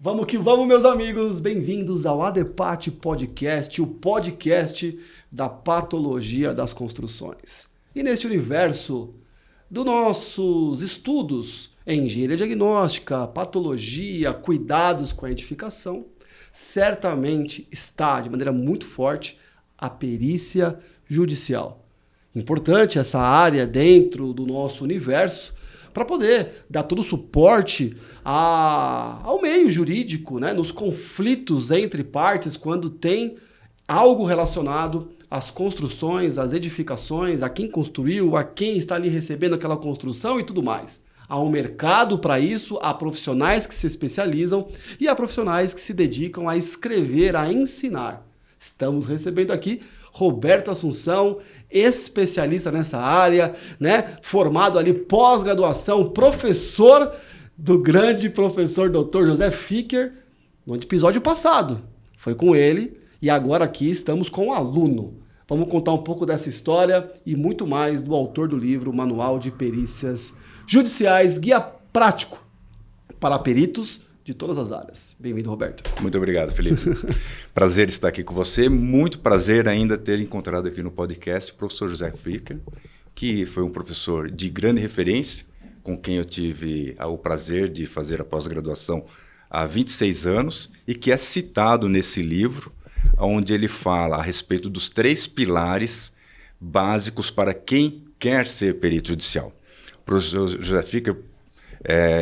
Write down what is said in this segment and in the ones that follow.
Vamos que vamos, meus amigos! Bem-vindos ao ADPAT Podcast, o podcast da patologia das construções. E neste universo dos nossos estudos em engenharia diagnóstica, patologia, cuidados com a edificação, certamente está de maneira muito forte a perícia judicial. Importante essa área dentro do nosso universo para poder dar todo o suporte ao meio jurídico, né, nos conflitos entre partes, quando tem algo relacionado às construções, às edificações, a quem construiu, a quem está ali recebendo aquela construção e tudo mais. Há um mercado para isso, há profissionais que se especializam e há profissionais que se dedicam a escrever, a ensinar. Estamos recebendo aqui Roberto Assunção, especialista nessa área, né? Formado ali pós-graduação, professor do grande professor Dr. José Ficker, no episódio passado. Foi com ele e agora aqui estamos com o aluno. Vamos contar um pouco dessa história e muito mais do autor do livro Manual de Perícias Judiciais, guia prático para peritos de todas as áreas. Bem-vindo, Roberto. Muito obrigado, Felipe. Prazer estar aqui com você. Muito prazer ainda ter encontrado aqui no podcast o professor José Ficker, que foi um professor de grande referência, com quem eu tive o prazer de fazer a pós-graduação há 26 anos e que é citado nesse livro, onde ele fala a respeito dos 3 pilares básicos para quem quer ser perito judicial. O professor José Ficker,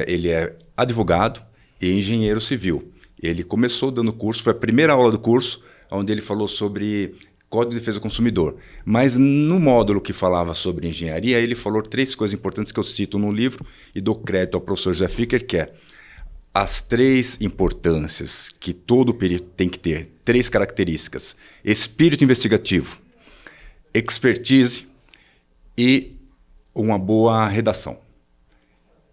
ele é advogado e engenheiro civil. Ele começou dando curso, foi a primeira aula do curso, onde ele falou sobre Código de Defesa do Consumidor. Mas no módulo que falava sobre engenharia, ele falou 3 coisas importantes que eu cito no livro e dou crédito ao professor José Ficker, que é as 3 importâncias que todo perito tem que ter, 3 características: espírito investigativo, expertise e uma boa redação.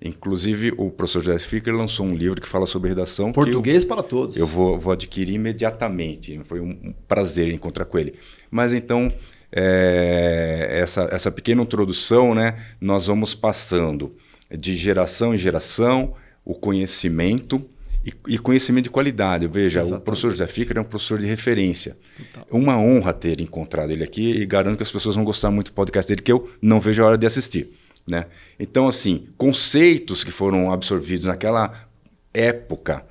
Inclusive, o professor José Ficker lançou um livro que fala sobre redação. Português para todos. Eu vou adquirir imediatamente. Foi um prazer encontrar com ele. Mas então, essa pequena introdução, né, nós vamos passando de geração em geração o conhecimento e conhecimento de qualidade. Veja, exatamente. O professor José Ficker é um professor de referência. Total. Uma honra ter encontrado ele aqui e garanto que as pessoas vão gostar muito do podcast dele, que eu não vejo a hora de assistir. Né? Então, assim, conceitos que foram absorvidos naquela época,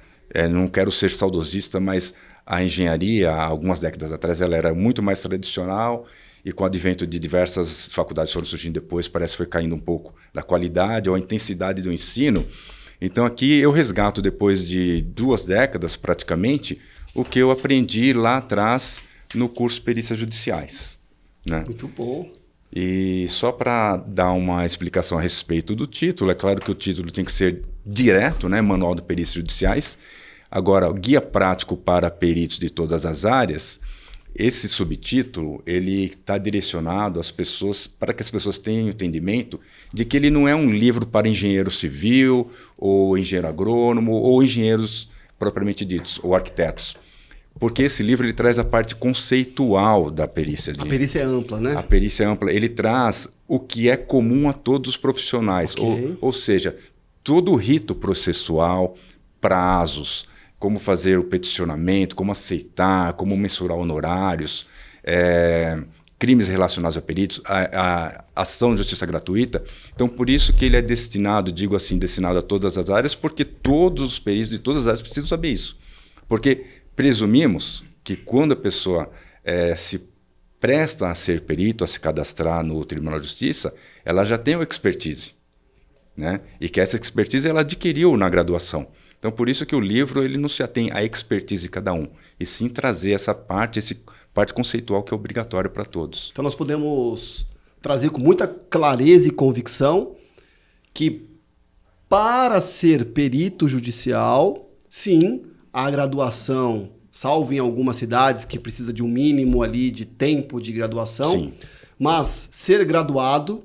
não quero ser saudosista, mas a engenharia, há algumas décadas atrás, ela era muito mais tradicional e com o advento de diversas faculdades que foram surgindo depois, parece que foi caindo um pouco da qualidade ou a intensidade do ensino. Então, aqui eu resgato, depois de 2 décadas praticamente, o que eu aprendi lá atrás no curso Perícias Judiciais. Né? Muito bom. E só para dar uma explicação a respeito do título, é claro que o título tem que ser direto, né? Manual de Perícias Judiciais. Agora, o Guia Prático para Peritos de Todas as Áreas, esse subtítulo ele está direcionado às pessoas, para que as pessoas tenham entendimento de que ele não é um livro para engenheiro civil, ou engenheiro agrônomo, ou engenheiros propriamente ditos, ou arquitetos. Porque esse livro ele traz a parte conceitual da perícia. A perícia é ampla, né? A perícia é ampla. Ele traz o que é comum a todos os profissionais. Okay. Ou seja, todo o rito processual, prazos, como fazer o peticionamento, como aceitar, como mensurar honorários, crimes relacionados a peritos, a ação de justiça gratuita. Então, por isso que ele é destinado, digo assim, destinado a todas as áreas, porque todos os peritos de todas as áreas precisam saber isso. Porque presumimos que quando a pessoa se presta a ser perito, a se cadastrar no Tribunal de Justiça, ela já tem o expertise, né? E que essa expertise ela adquiriu na graduação. Então, por isso que o livro ele não se atém à expertise de cada um, e sim trazer essa parte conceitual que é obrigatória para todos. Então, nós podemos trazer com muita clareza e convicção que para ser perito judicial, sim, a graduação, salvo em algumas cidades que precisa de um mínimo ali de tempo de graduação, sim. Mas ser graduado,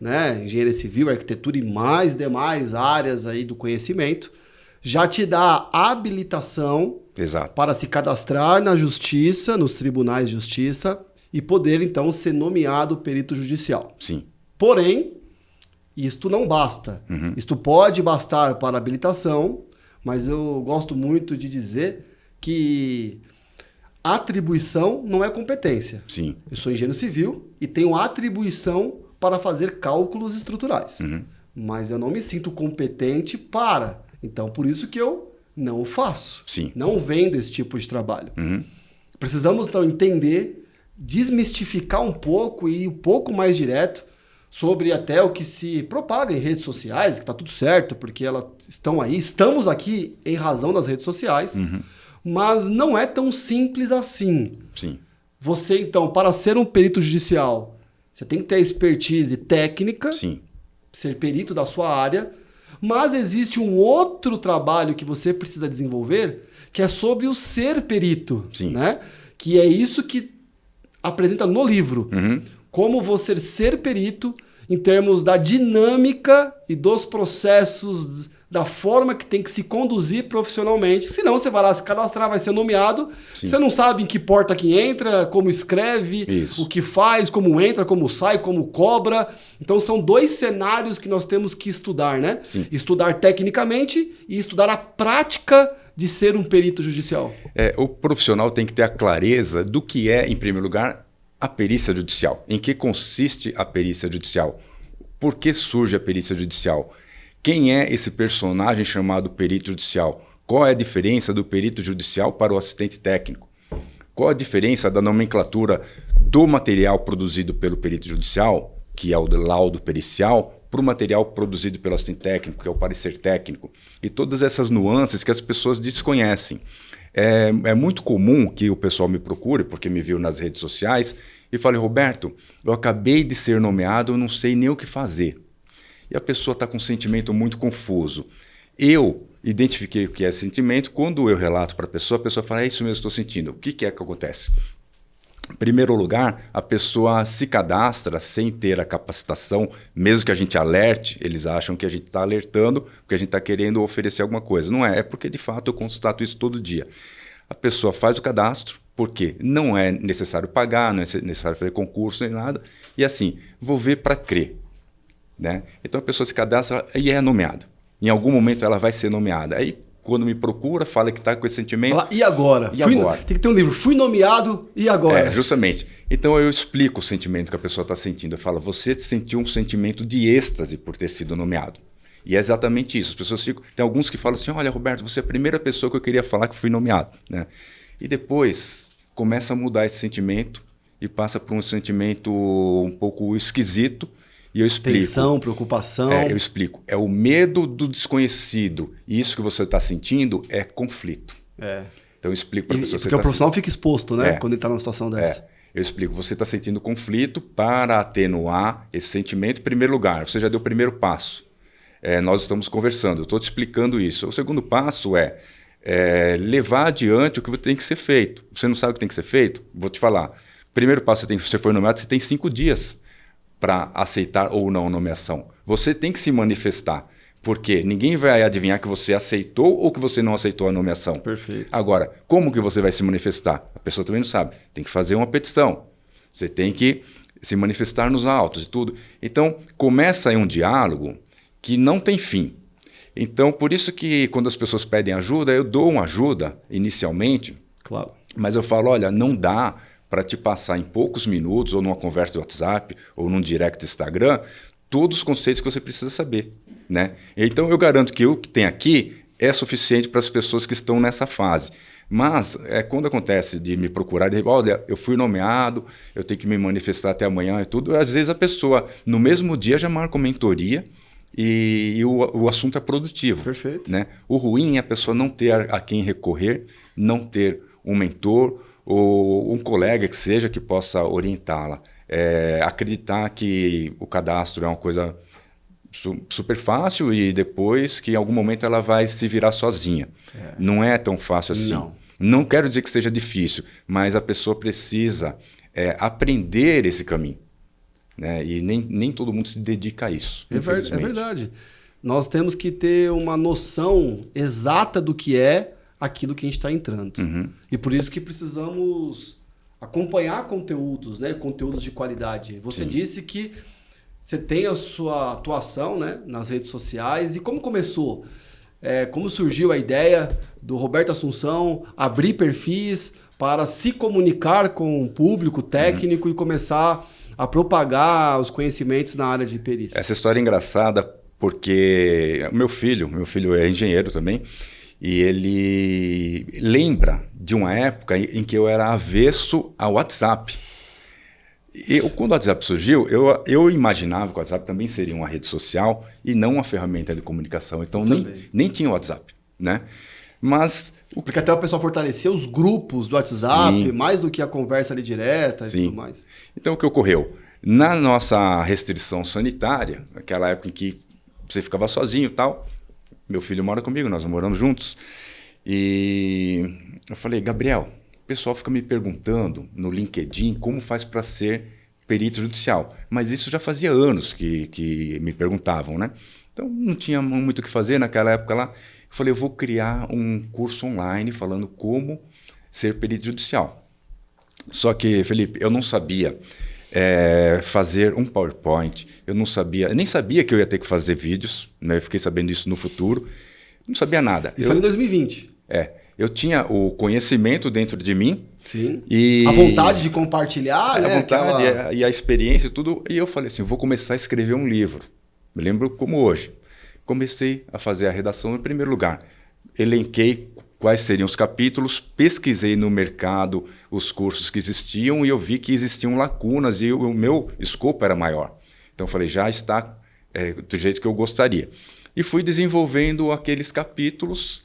né, engenharia civil, arquitetura e mais demais áreas aí do conhecimento, já te dá habilitação Exato. Para se cadastrar na justiça, nos tribunais de justiça e poder então ser nomeado perito judicial. Sim. Porém, isto não basta. Isto pode bastar para habilitação, mas eu gosto muito de dizer que atribuição não é competência. Sim. Eu sou engenheiro civil e tenho atribuição para fazer cálculos estruturais. Mas eu não me sinto competente para. Então, por isso que eu não o faço. Sim. Não vendo esse tipo de trabalho. Precisamos, então, entender, desmistificar um pouco e ir um pouco mais direto sobre até o que se propaga em redes sociais, que está tudo certo, porque elas estão aí. Estamos aqui em razão das redes sociais, mas não é tão simples assim. Sim. Você, então, para ser um perito judicial, você tem que ter expertise técnica, Sim. ser perito da sua área, mas existe um outro trabalho que você precisa desenvolver, que é sobre o ser perito, Sim. né? Que é isso que apresenta no livro. Como você ser perito em termos da dinâmica e dos processos, da forma que tem que se conduzir profissionalmente. Senão você vai lá se cadastrar, vai ser nomeado, Sim. você não sabe em que porta que entra, como escreve, Isso. o que faz, como entra, como sai, como cobra. Então são dois cenários que nós temos que estudar, né? Sim. Estudar tecnicamente e estudar a prática de ser um perito judicial. O profissional tem que ter a clareza do que é, em primeiro lugar, a perícia judicial. Em que consiste a perícia judicial? Por que surge a perícia judicial? Quem é esse personagem chamado perito judicial? Qual é a diferença do perito judicial para o assistente técnico? Qual a diferença da nomenclatura do material produzido pelo perito judicial, que é o laudo pericial, para o material produzido pelo assistente técnico, que é o parecer técnico? E todas essas nuances que as pessoas desconhecem. É muito comum que o pessoal me procure, porque me viu nas redes sociais, e fale: Roberto, eu acabei de ser nomeado, eu não sei nem o que fazer. E a pessoa está com um sentimento muito confuso. Eu identifiquei o que é sentimento. Quando eu relato para a pessoa fala: é isso mesmo que estou sentindo. O que é que acontece? Em primeiro lugar, a pessoa se cadastra sem ter a capacitação, mesmo que a gente alerte, eles acham que a gente está alertando porque a gente está querendo oferecer alguma coisa. Não é, é porque de fato eu constato isso todo dia. A pessoa faz o cadastro, porque não é necessário pagar, não é necessário fazer concurso nem nada, e assim, vou ver para crer. Né? Então a pessoa se cadastra e é nomeada. Em algum momento ela vai ser nomeada. Aí quando me procura, fala que está com esse sentimento. Fala, e agora? Agora? Tem que ter um livro. Fui nomeado, e agora? Justamente. Então eu explico o sentimento que a pessoa está sentindo. Eu falo: você sentiu um sentimento de êxtase por ter sido nomeado. E é exatamente isso. As pessoas ficam. Tem alguns que falam assim: olha, Roberto, você é a primeira pessoa que eu queria falar que fui nomeado. Né? E depois começa a mudar esse sentimento e passa por um sentimento um pouco esquisito. E eu explico. Tensão, preocupação. Eu explico. É o medo do desconhecido. E isso que você está sentindo é conflito. Então eu explico para a pessoa. Porque o profissional fica exposto, né? Quando ele está numa situação dessa. Eu explico. Você está sentindo conflito. Para atenuar esse sentimento, em primeiro lugar, você já deu o primeiro passo. Nós estamos conversando. Eu estou te explicando isso. O segundo passo é levar adiante o que tem que ser feito. Você não sabe o que tem que ser feito? Vou te falar. Primeiro passo, você foi nomeado, você tem 5 dias para aceitar ou não a nomeação. Você tem que se manifestar, porque ninguém vai adivinhar que você aceitou ou que você não aceitou a nomeação. Perfeito. Agora, como que você vai se manifestar? A pessoa também não sabe. Tem que fazer uma petição. Você tem que se manifestar nos autos e tudo. Então, começa aí um diálogo que não tem fim. Então, por isso que quando as pessoas pedem ajuda, eu dou uma ajuda inicialmente, claro. Mas eu falo: olha, não dá para te passar em poucos minutos, ou numa conversa de WhatsApp, ou num direct Instagram, todos os conceitos que você precisa saber. Né? Então eu garanto que o que tem aqui é suficiente para as pessoas que estão nessa fase. Mas quando acontece de me procurar, de olha, eu fui nomeado, eu tenho que me manifestar até amanhã e tudo, às vezes a pessoa, no mesmo dia, já marca uma mentoria e o assunto é produtivo. Perfeito. Né? O ruim é a pessoa não ter a quem recorrer, não ter um mentor, ou um colega que seja que possa orientá-la. Acreditar que o cadastro é uma coisa super fácil e depois que em algum momento ela vai se virar sozinha. Não é tão fácil assim. Não quero dizer que seja difícil, mas a pessoa precisa aprender esse caminho. Né? E nem todo mundo se dedica a isso. É verdade. Nós temos que ter uma noção exata do que é aquilo que a gente está entrando. E por isso que precisamos acompanhar conteúdos, né? Conteúdos de qualidade. Você disse que você tem a sua atuação, né? Nas redes sociais. E como começou? como surgiu a ideia do Roberto Assunção abrir perfis para se comunicar com o público técnico e começar a propagar os conhecimentos na área de perícia. Essa história é engraçada porque meu filho é engenheiro também, e ele lembra de uma época em que eu era avesso ao WhatsApp. Quando o WhatsApp surgiu, eu imaginava que o WhatsApp também seria uma rede social e não uma ferramenta de comunicação. Então nem tinha WhatsApp, né? Mas porque até o pessoal fortaleceu os grupos do WhatsApp, sim, mais do que a conversa ali direta sim, e tudo mais. Então o que ocorreu? Na nossa restrição sanitária, naquela época em que você ficava sozinho e tal, meu filho mora comigo, nós moramos juntos, e eu falei, Gabriel, o pessoal fica me perguntando no LinkedIn como faz para ser perito judicial. Mas isso já fazia anos que me perguntavam, né? Então não tinha muito o que fazer naquela época lá. Eu falei, eu vou criar um curso online falando como ser perito judicial. Só que, Felipe, eu não sabia fazer um PowerPoint, eu nem sabia que eu ia ter que fazer vídeos, né? Eu fiquei sabendo disso no futuro, não sabia nada. Isso em 2020. Eu tinha o conhecimento dentro de mim. Sim. E a vontade de compartilhar, né? A vontade e a experiência e tudo. E eu falei assim, vou começar a escrever um livro. Me lembro como hoje. Comecei a fazer a redação em primeiro lugar. Elenquei quais seriam os capítulos, pesquisei no mercado os cursos que existiam e eu vi que existiam lacunas e o meu escopo era maior. Então eu falei, já está do jeito que eu gostaria. E fui desenvolvendo aqueles capítulos.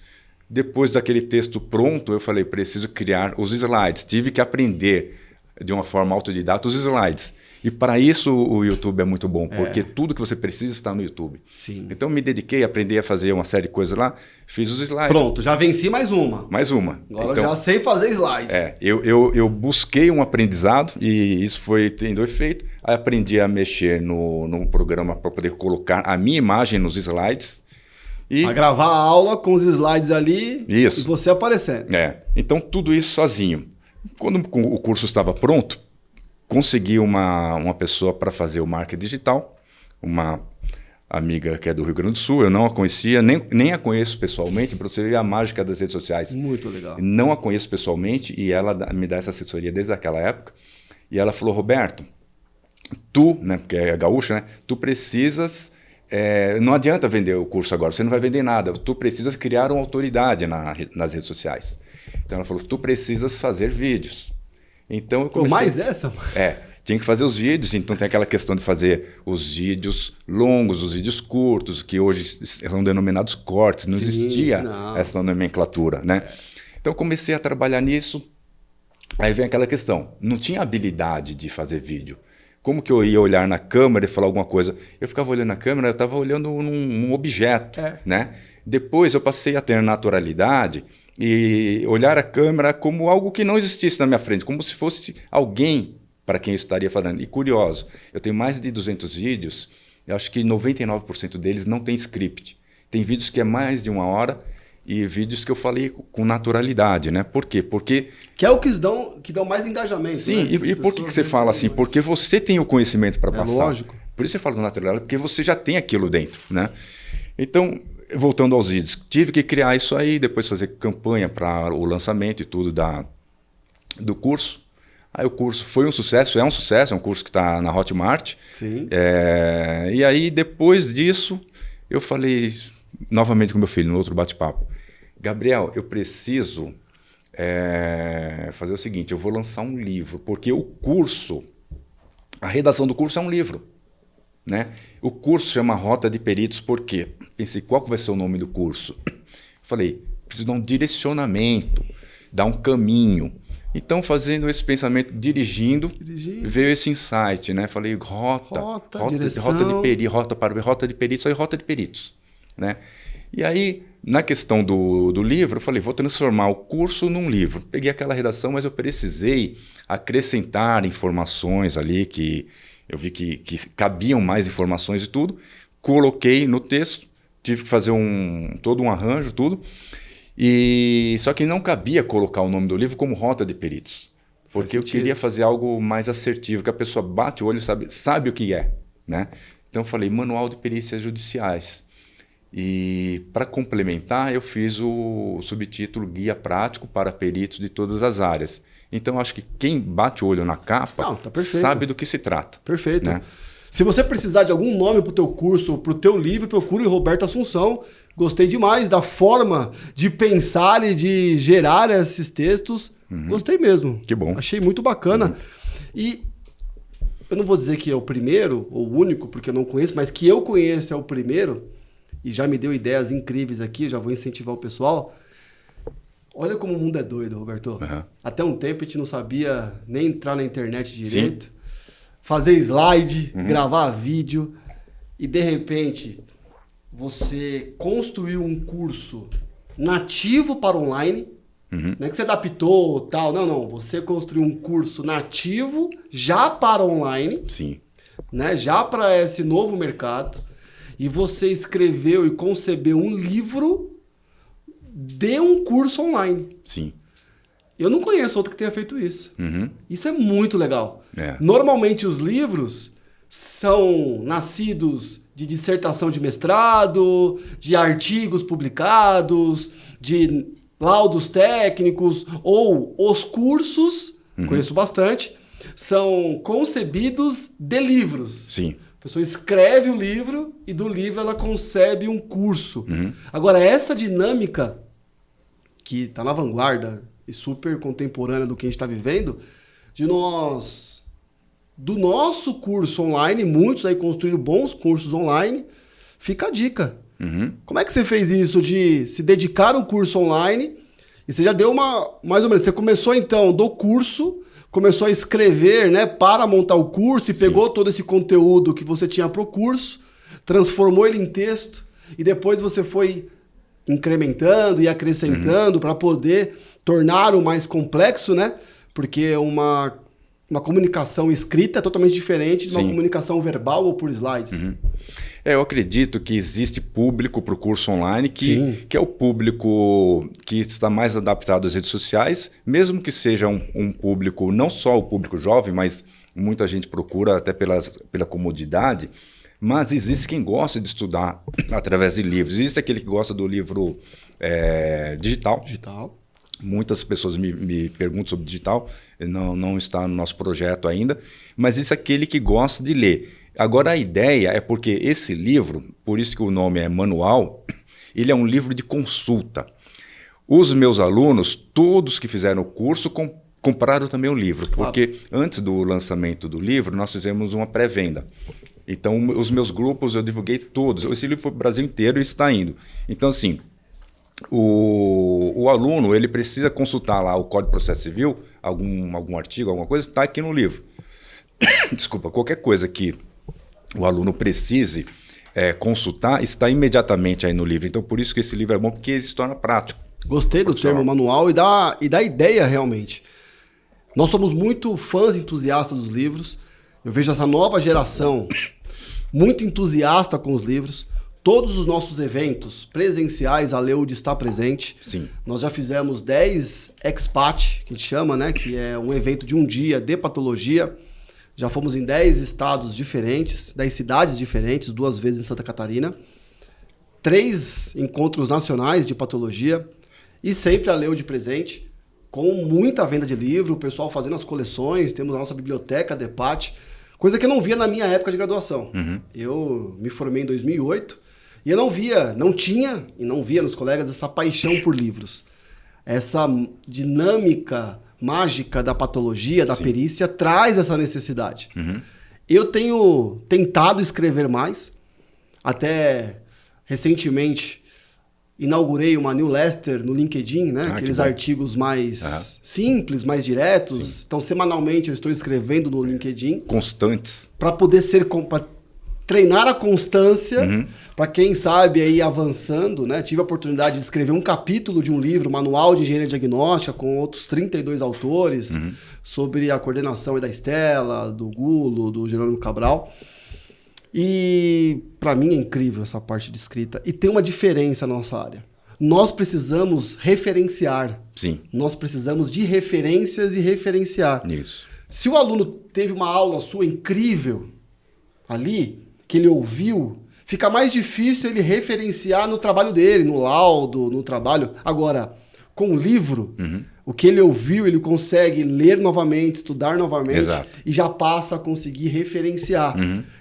Depois daquele texto pronto, eu falei, preciso criar os slides. Tive que aprender de uma forma autodidata os slides. E para isso o YouTube é muito bom, porque tudo que você precisa está no YouTube. Sim. Então me dediquei, aprendi a fazer uma série de coisas lá, fiz os slides. Pronto, já venci mais uma. Mais uma. Agora então, já sei fazer slide. Eu busquei um aprendizado e isso foi tendo efeito. Aí aprendi a mexer no programa para poder colocar a minha imagem nos slides. A gravar a aula com os slides ali e você aparecendo. Então tudo isso sozinho. Quando o curso estava pronto, consegui uma pessoa para fazer o marketing digital, uma amiga que é do Rio Grande do Sul, eu não a conhecia, nem a conheço pessoalmente, para você ver a mágica das redes sociais. Muito legal. Não a conheço pessoalmente e ela me dá essa assessoria desde aquela época. E ela falou, Roberto, tu, né, porque é gaúcha, né, tu precisas... não adianta vender o curso agora, você não vai vender nada. Tu precisas criar uma autoridade nas redes sociais. Então ela falou, tu precisas fazer vídeos. Então eu comecei... mais essa? Tinha que fazer os vídeos, então tem aquela questão de fazer os vídeos longos, os vídeos curtos, que hoje são denominados cortes, não existia essa nomenclatura, né? Então eu comecei a trabalhar nisso, aí vem aquela questão, não tinha habilidade de fazer vídeo. Como que eu ia olhar na câmera e falar alguma coisa? Eu ficava olhando na câmera, eu estava olhando num objeto, né? Depois eu passei a ter naturalidade e olhar a câmera como algo que não existisse na minha frente, como se fosse alguém para quem eu estaria falando. E curioso, eu tenho mais de 200 vídeos, eu acho que 99% deles não tem script. Tem vídeos que é mais de 1 hora e vídeos que eu falei com naturalidade, né? Por quê? Porque... Que é o que dão mais engajamento. Sim, né? E por que você fala assim? Porque você tem o conhecimento para passar. Lógico. Por isso você fala com naturalidade, porque você já tem aquilo dentro, né? Então, voltando aos vídeos, tive que criar isso aí, depois fazer campanha para o lançamento e tudo do curso. Aí o curso foi um sucesso, é um curso que está na Hotmart. Sim. E aí, depois disso, eu falei novamente com meu filho, no outro bate-papo, Gabriel, eu preciso fazer o seguinte, eu vou lançar um livro, porque o curso, a redação do curso é um livro. Né? O curso chama Rota de Peritos, por quê? Pensei, qual que vai ser o nome do curso? Falei, preciso dar um direcionamento, dar um caminho. Então, fazendo esse pensamento, dirigindo, veio esse insight, né? Falei, rota de peritos, aí rota de peritos, né? E aí, na questão do livro, eu falei, vou transformar o curso num livro. Peguei aquela redação, mas eu precisei acrescentar informações ali, que eu vi que cabiam mais informações e tudo. Coloquei no texto, tive que fazer todo um arranjo, tudo. Só que não cabia colocar o nome do livro como Rota de Peritos, porque eu queria fazer algo mais assertivo, que a pessoa bate o olho e sabe o que é, né? Então eu falei Manual de Perícias Judiciais. E para complementar, eu fiz o subtítulo Guia Prático para Peritos de Todas as Áreas. Então, acho que quem bate o olho na capa sabe do que se trata. Perfeito. Né? Se você precisar de algum nome para o teu curso, para o teu livro, procure Roberto Assunção. Gostei demais da forma de pensar e de gerar esses textos. Gostei mesmo. Que bom. Achei muito bacana. E eu não vou dizer que é o primeiro ou o único, porque eu não conheço, mas que eu conheço é o primeiro, e já me deu ideias incríveis aqui, já vou incentivar o pessoal. Olha como o mundo é doido, Roberto. Até um tempo a gente não sabia nem entrar na internet direito, fazer slide, gravar vídeo, e de repente você construiu um curso nativo para online, não é que você adaptou tal, não. Você construiu um curso nativo já para online, né? Já para esse novo mercado, e você escreveu e concebeu um livro de um curso online. Sim. Eu não conheço outro que tenha feito isso. Isso é muito legal. É. Normalmente os livros são nascidos de dissertação de mestrado, de artigos publicados, de laudos técnicos, ou os cursos, conheço bastante, são concebidos de livros. Sim. A pessoa escreve o livro e do livro ela concebe um curso. Agora, essa dinâmica que está na vanguarda e super contemporânea do que a gente está vivendo, do nosso curso online, muitos aí construíram bons cursos online, fica a dica. Como é que você fez isso de se dedicar ao curso online? E você já deu mais ou menos, você começou então do curso, começou a escrever, né, para montar o curso e pegou todo esse conteúdo que você tinha para o curso, transformou ele em texto e depois você foi incrementando e acrescentando para poder tornar o mais complexo, né? Porque uma comunicação escrita é totalmente diferente de uma comunicação verbal ou por slides. Eu acredito que existe público para o curso online que é o público que está mais adaptado às redes sociais, mesmo que seja um público, não só o público jovem, mas muita gente procura até pela comodidade, mas existe quem gosta de estudar através de livros. Existe aquele que gosta do livro digital. Muitas pessoas me perguntam sobre digital, não está no nosso projeto ainda, mas isso é aquele que gosta de ler. Agora a ideia é porque esse livro, por isso que o nome é manual, ele é um livro de consulta. Os meus alunos, todos que fizeram o curso, compraram também o livro, porque antes do lançamento do livro, nós fizemos uma pré-venda. Então, os meus grupos eu divulguei todos. Esse livro foi para o Brasil inteiro e está indo. Então, assim, o aluno ele precisa consultar lá o Código de Processo Civil, algum artigo, alguma coisa, está aqui no livro. Desculpa, qualquer coisa que o aluno precise consultar está imediatamente aí no livro. Então, por isso que esse livro é bom, porque ele se torna prático. Gostei do termo manual e da ideia realmente. Nós somos muito fãs entusiastas dos livros. Eu vejo essa nova geração muito entusiasta com os livros. Todos os nossos eventos presenciais, a Leude está presente. Nós já fizemos 10 Expat, que a gente chama, né? Que é um evento de um dia de patologia. Já fomos em 10 estados diferentes, 10 cidades diferentes, 2 vezes em Santa Catarina. 3 encontros nacionais de patologia. E sempre a Leude presente, com muita venda de livro, o pessoal fazendo as coleções, temos a nossa biblioteca, DEPAT, coisa que eu não via na minha época de graduação. Eu me formei em 2008 e eu não tinha e não via nos colegas essa paixão por livros. Essa dinâmica mágica da patologia, da perícia, traz essa necessidade. Eu tenho tentado escrever mais, até recentemente inaugurei uma newsletter no LinkedIn, né? Aqueles artigos mais simples, mais diretos. Então, semanalmente eu estou escrevendo no LinkedIn. Constantes. Para poder pra treinar a constância, para quem sabe aí avançando, né? Tive a oportunidade de escrever um capítulo de um livro, Manual de Engenharia Diagnóstica, com outros 32 autores, sobre a coordenação da Estela, do Gulo, do Jerônimo Cabral. E para mim é incrível essa parte de escrita. E tem uma diferença na nossa área. Nós precisamos referenciar. Nós precisamos de referências e referenciar. Isso. Se o aluno teve uma aula sua incrível ali, que ele ouviu, fica mais difícil ele referenciar no trabalho dele, no laudo, no trabalho. Agora, com o livro, o que ele ouviu, ele consegue ler novamente, estudar novamente. Exato. E já passa a conseguir referenciar.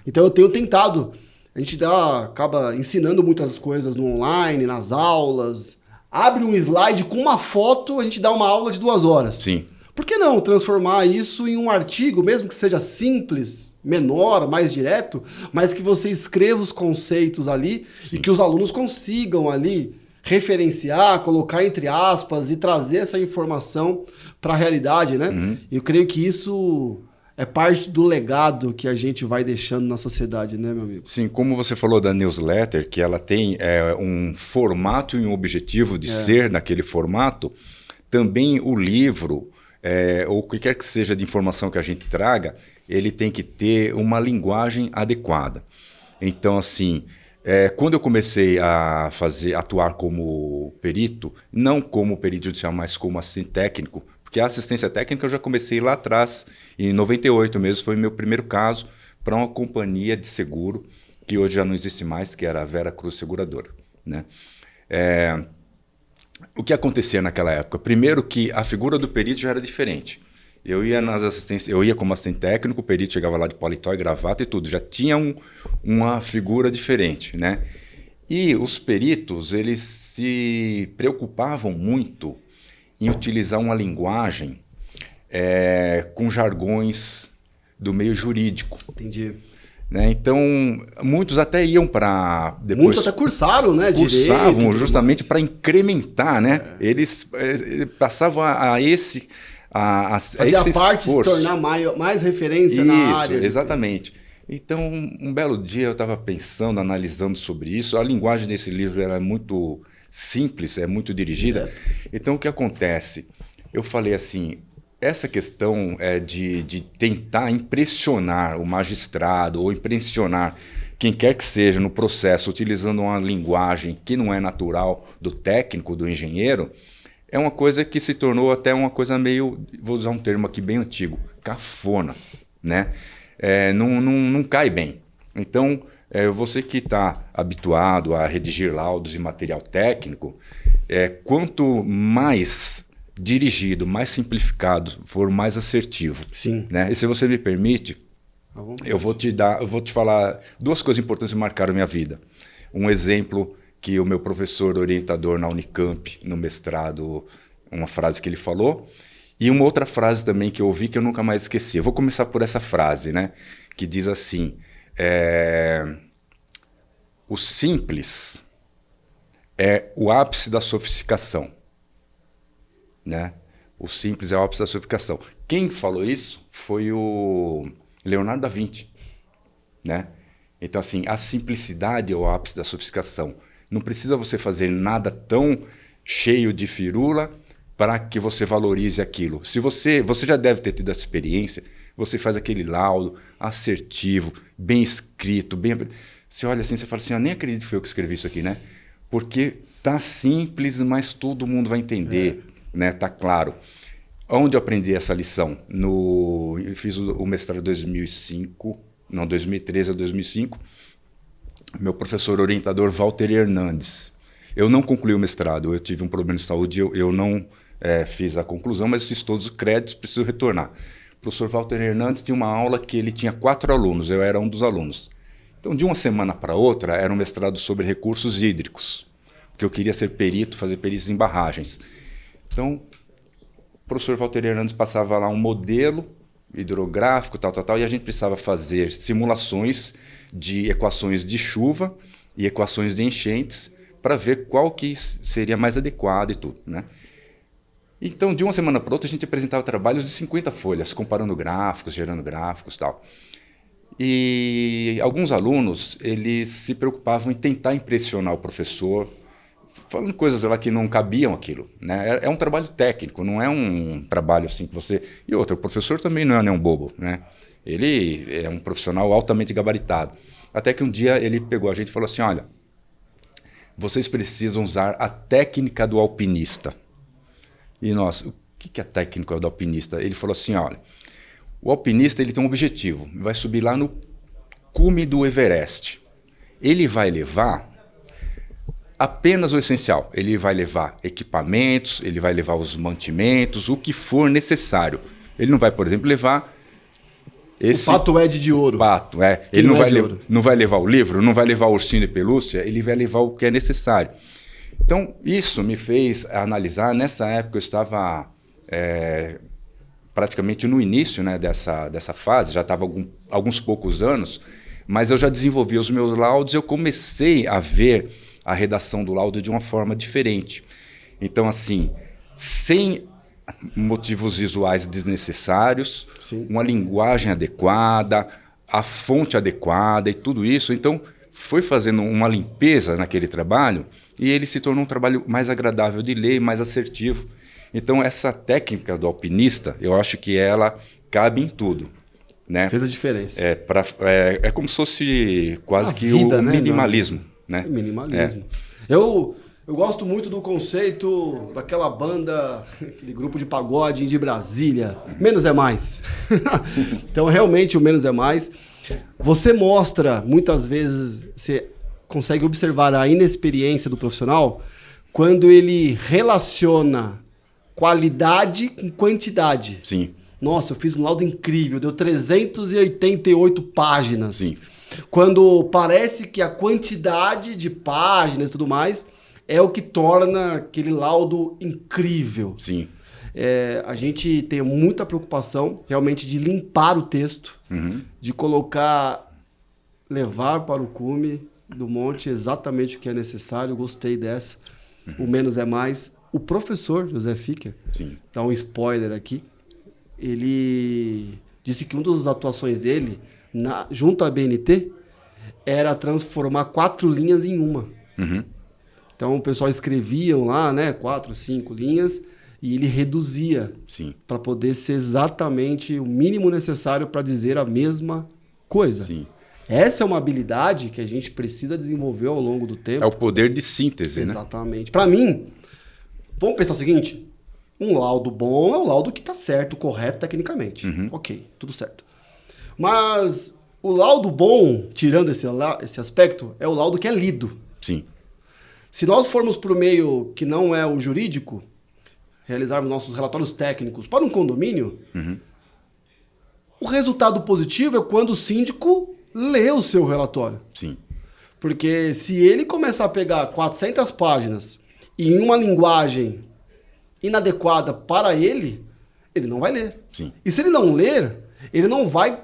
Então eu tenho tentado. A gente acaba ensinando muitas coisas no online, nas aulas. Abre um slide com uma foto, a gente dá uma aula de 2 horas. Sim. Por que não transformar isso em um artigo, mesmo que seja simples, menor, mais direto, mas que você escreva os conceitos ali e que os alunos consigam ali referenciar, colocar entre aspas e trazer essa informação para a realidade, né? Eu creio que isso é parte do legado que a gente vai deixando na sociedade, né, meu amigo? Sim, como você falou da newsletter, que ela tem um formato e um objetivo de ser naquele formato, também o livro, ou o que quer que seja de informação que a gente traga, ele tem que ter uma linguagem adequada. Então, assim, quando eu comecei a atuar como perito, não como perito judicial, mas como assistente técnico, porque a assistência técnica eu já comecei lá atrás, em 98 mesmo, foi meu primeiro caso para uma companhia de seguro, que hoje já não existe mais, que era a Vera Cruz Seguradora, né? O que acontecia naquela época? Primeiro que a figura do perito já era diferente. Eu ia como assistente técnico, o perito chegava lá de paletó e gravata e tudo, já tinha uma figura diferente, né? E os peritos, eles se preocupavam muito em utilizar uma linguagem com jargões do meio jurídico. Entendi. Né? Então, muitos até iam para... Muitos até cursaram, né? Cursavam direito, justamente para incrementar, né? Eles passavam a esse parte de se tornar mais referência na área. Isso, exatamente. Então, um belo dia eu estava pensando, analisando sobre isso. A linguagem desse livro era muito simples, é muito dirigida. Então, o que acontece? Eu falei assim, essa questão de tentar impressionar o magistrado ou impressionar quem quer que seja no processo, utilizando uma linguagem que não é natural do técnico, do engenheiro, é uma coisa que se tornou até uma coisa meio, vou usar um termo aqui bem antigo, cafona, né? Não cai bem. Então, você que está habituado a redigir laudos e material técnico, quanto mais dirigido, mais simplificado, for mais assertivo. Sim. Né? E se você me permite, eu vou te falar 2 coisas importantes que marcaram minha vida. Um exemplo que o meu professor orientador na Unicamp, no mestrado, uma frase que ele falou, e uma outra frase também que eu ouvi que eu nunca mais esqueci. Eu vou começar por essa frase, né? Que diz assim, o simples é o ápice da sofisticação. Né? O simples é o ápice da sofisticação. Quem falou isso foi o Leonardo da Vinci. Né? Então, assim, a simplicidade é o ápice da sofisticação. Não precisa você fazer nada tão cheio de firula para que você valorize aquilo. Se você já deve ter tido essa experiência, você faz aquele laudo assertivo, bem escrito, você olha assim, você fala assim, eu nem acredito que foi eu que escrevi isso aqui, né? Porque tá simples, mas todo mundo vai entender, né? Tá claro. Onde eu aprendi essa lição? Eu fiz o mestrado em 2013 a 2005. Meu professor orientador, Walter Hernandes. Eu não concluí o mestrado, eu tive um problema de saúde, eu não fiz a conclusão, mas fiz todos os créditos, preciso retornar. O professor Walter Hernandes tinha uma aula que ele tinha 4 alunos, eu era um dos alunos. Então, de uma semana para outra, era um mestrado sobre recursos hídricos, porque eu queria ser perito, fazer perícias em barragens. Então, o professor Walter Hernandes passava lá um modelo hidrográfico, tal, e a gente precisava fazer simulações de equações de chuva e equações de enchentes para ver qual que seria mais adequado e tudo, né? Então, de uma semana para outra, a gente apresentava trabalhos de 50 folhas, comparando gráficos, gerando gráficos e tal. E alguns alunos, eles se preocupavam em tentar impressionar o professor, falando coisas lá que não cabiam aquilo, né? É um trabalho técnico, não é um trabalho assim que você... E outra, o professor também não é nenhum bobo, né? Ele é um profissional altamente gabaritado. Até que um dia ele pegou a gente e falou assim, olha, vocês precisam usar a técnica do alpinista. E nós, o que é a técnica do alpinista? Ele falou assim, olha, o alpinista ele tem um objetivo, vai subir lá no cume do Everest. ele vai levar apenas o essencial. Ele vai levar equipamentos, ele vai levar os mantimentos, o que for necessário. Ele não vai, por exemplo, levar esse... O pato Ed de ouro. Pato, é. Ele não vai levar o livro, não vai levar o ursinho de pelúcia, ele vai levar o que é necessário. Então, isso me fez analisar. Nessa época, eu estava praticamente no início, né, dessa fase, já estava alguns poucos anos, mas eu já desenvolvi os meus laudos e eu comecei a ver a redação do laudo de uma forma diferente. Então, assim, sem motivos visuais desnecessários, sim, uma linguagem adequada, a fonte adequada e tudo isso. Então, foi fazendo uma limpeza naquele trabalho e ele se tornou um trabalho mais agradável de ler, mais assertivo. Então, essa técnica do alpinista, eu acho que ela cabe em tudo. Né? Fez a diferença. É como se fosse quase que o minimalismo. Né? Minimalismo. Eu gosto muito do conceito daquela banda, aquele grupo de pagode de Brasília. Menos é mais. Então, realmente, o menos é mais. Você mostra, muitas vezes, você consegue observar a inexperiência do profissional quando ele relaciona qualidade com quantidade. Sim. Nossa, eu fiz um laudo incrível, deu 388 páginas. Sim. Quando parece que a quantidade de páginas e tudo mais é o que torna aquele laudo incrível. Sim. A gente tem muita preocupação realmente de limpar o texto, de levar para o cume do monte exatamente o que é necessário. Eu gostei dessa. O menos é mais. O professor José Ficker, dá um spoiler aqui, ele disse que uma das atuações dele, junto à BNT, era transformar 4 linhas em uma. Então o pessoal escreviam lá, né, 4, 5 linhas, e ele reduzia para poder ser exatamente o mínimo necessário para dizer a mesma coisa. Sim. Essa é uma habilidade que a gente precisa desenvolver ao longo do tempo. É o poder de síntese, né? Exatamente. Para mim, vamos pensar o seguinte, um laudo bom é o laudo que está certo, correto tecnicamente. Ok, tudo certo. Mas o laudo bom, tirando esse aspecto, é o laudo que é lido. Sim. Se nós formos para o meio que não é o jurídico, realizarmos nossos relatórios técnicos para um condomínio, o resultado positivo é quando o síndico lê o seu relatório. Sim. Porque se ele começar a pegar 400 páginas em uma linguagem inadequada para ele, ele não vai ler. Sim. E se ele não ler, ele não vai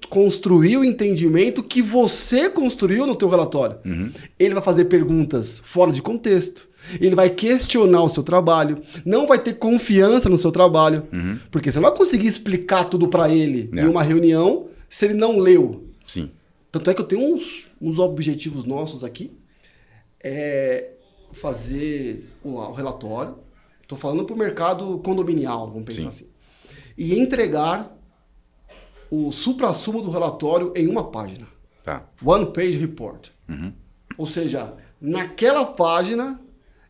construir o entendimento que você construiu no teu relatório. Ele vai fazer perguntas fora de contexto. Ele vai questionar o seu trabalho. Não vai ter confiança no seu trabalho. Porque você não vai conseguir explicar tudo para ele em uma reunião se ele não leu. Sim. Tanto é que eu tenho uns objetivos nossos aqui. Fazer o relatório. Estou falando para o mercado condominial, vamos pensar assim. E entregar o suprassumo do relatório em uma página. Tá. One page report. Ou seja, naquela página,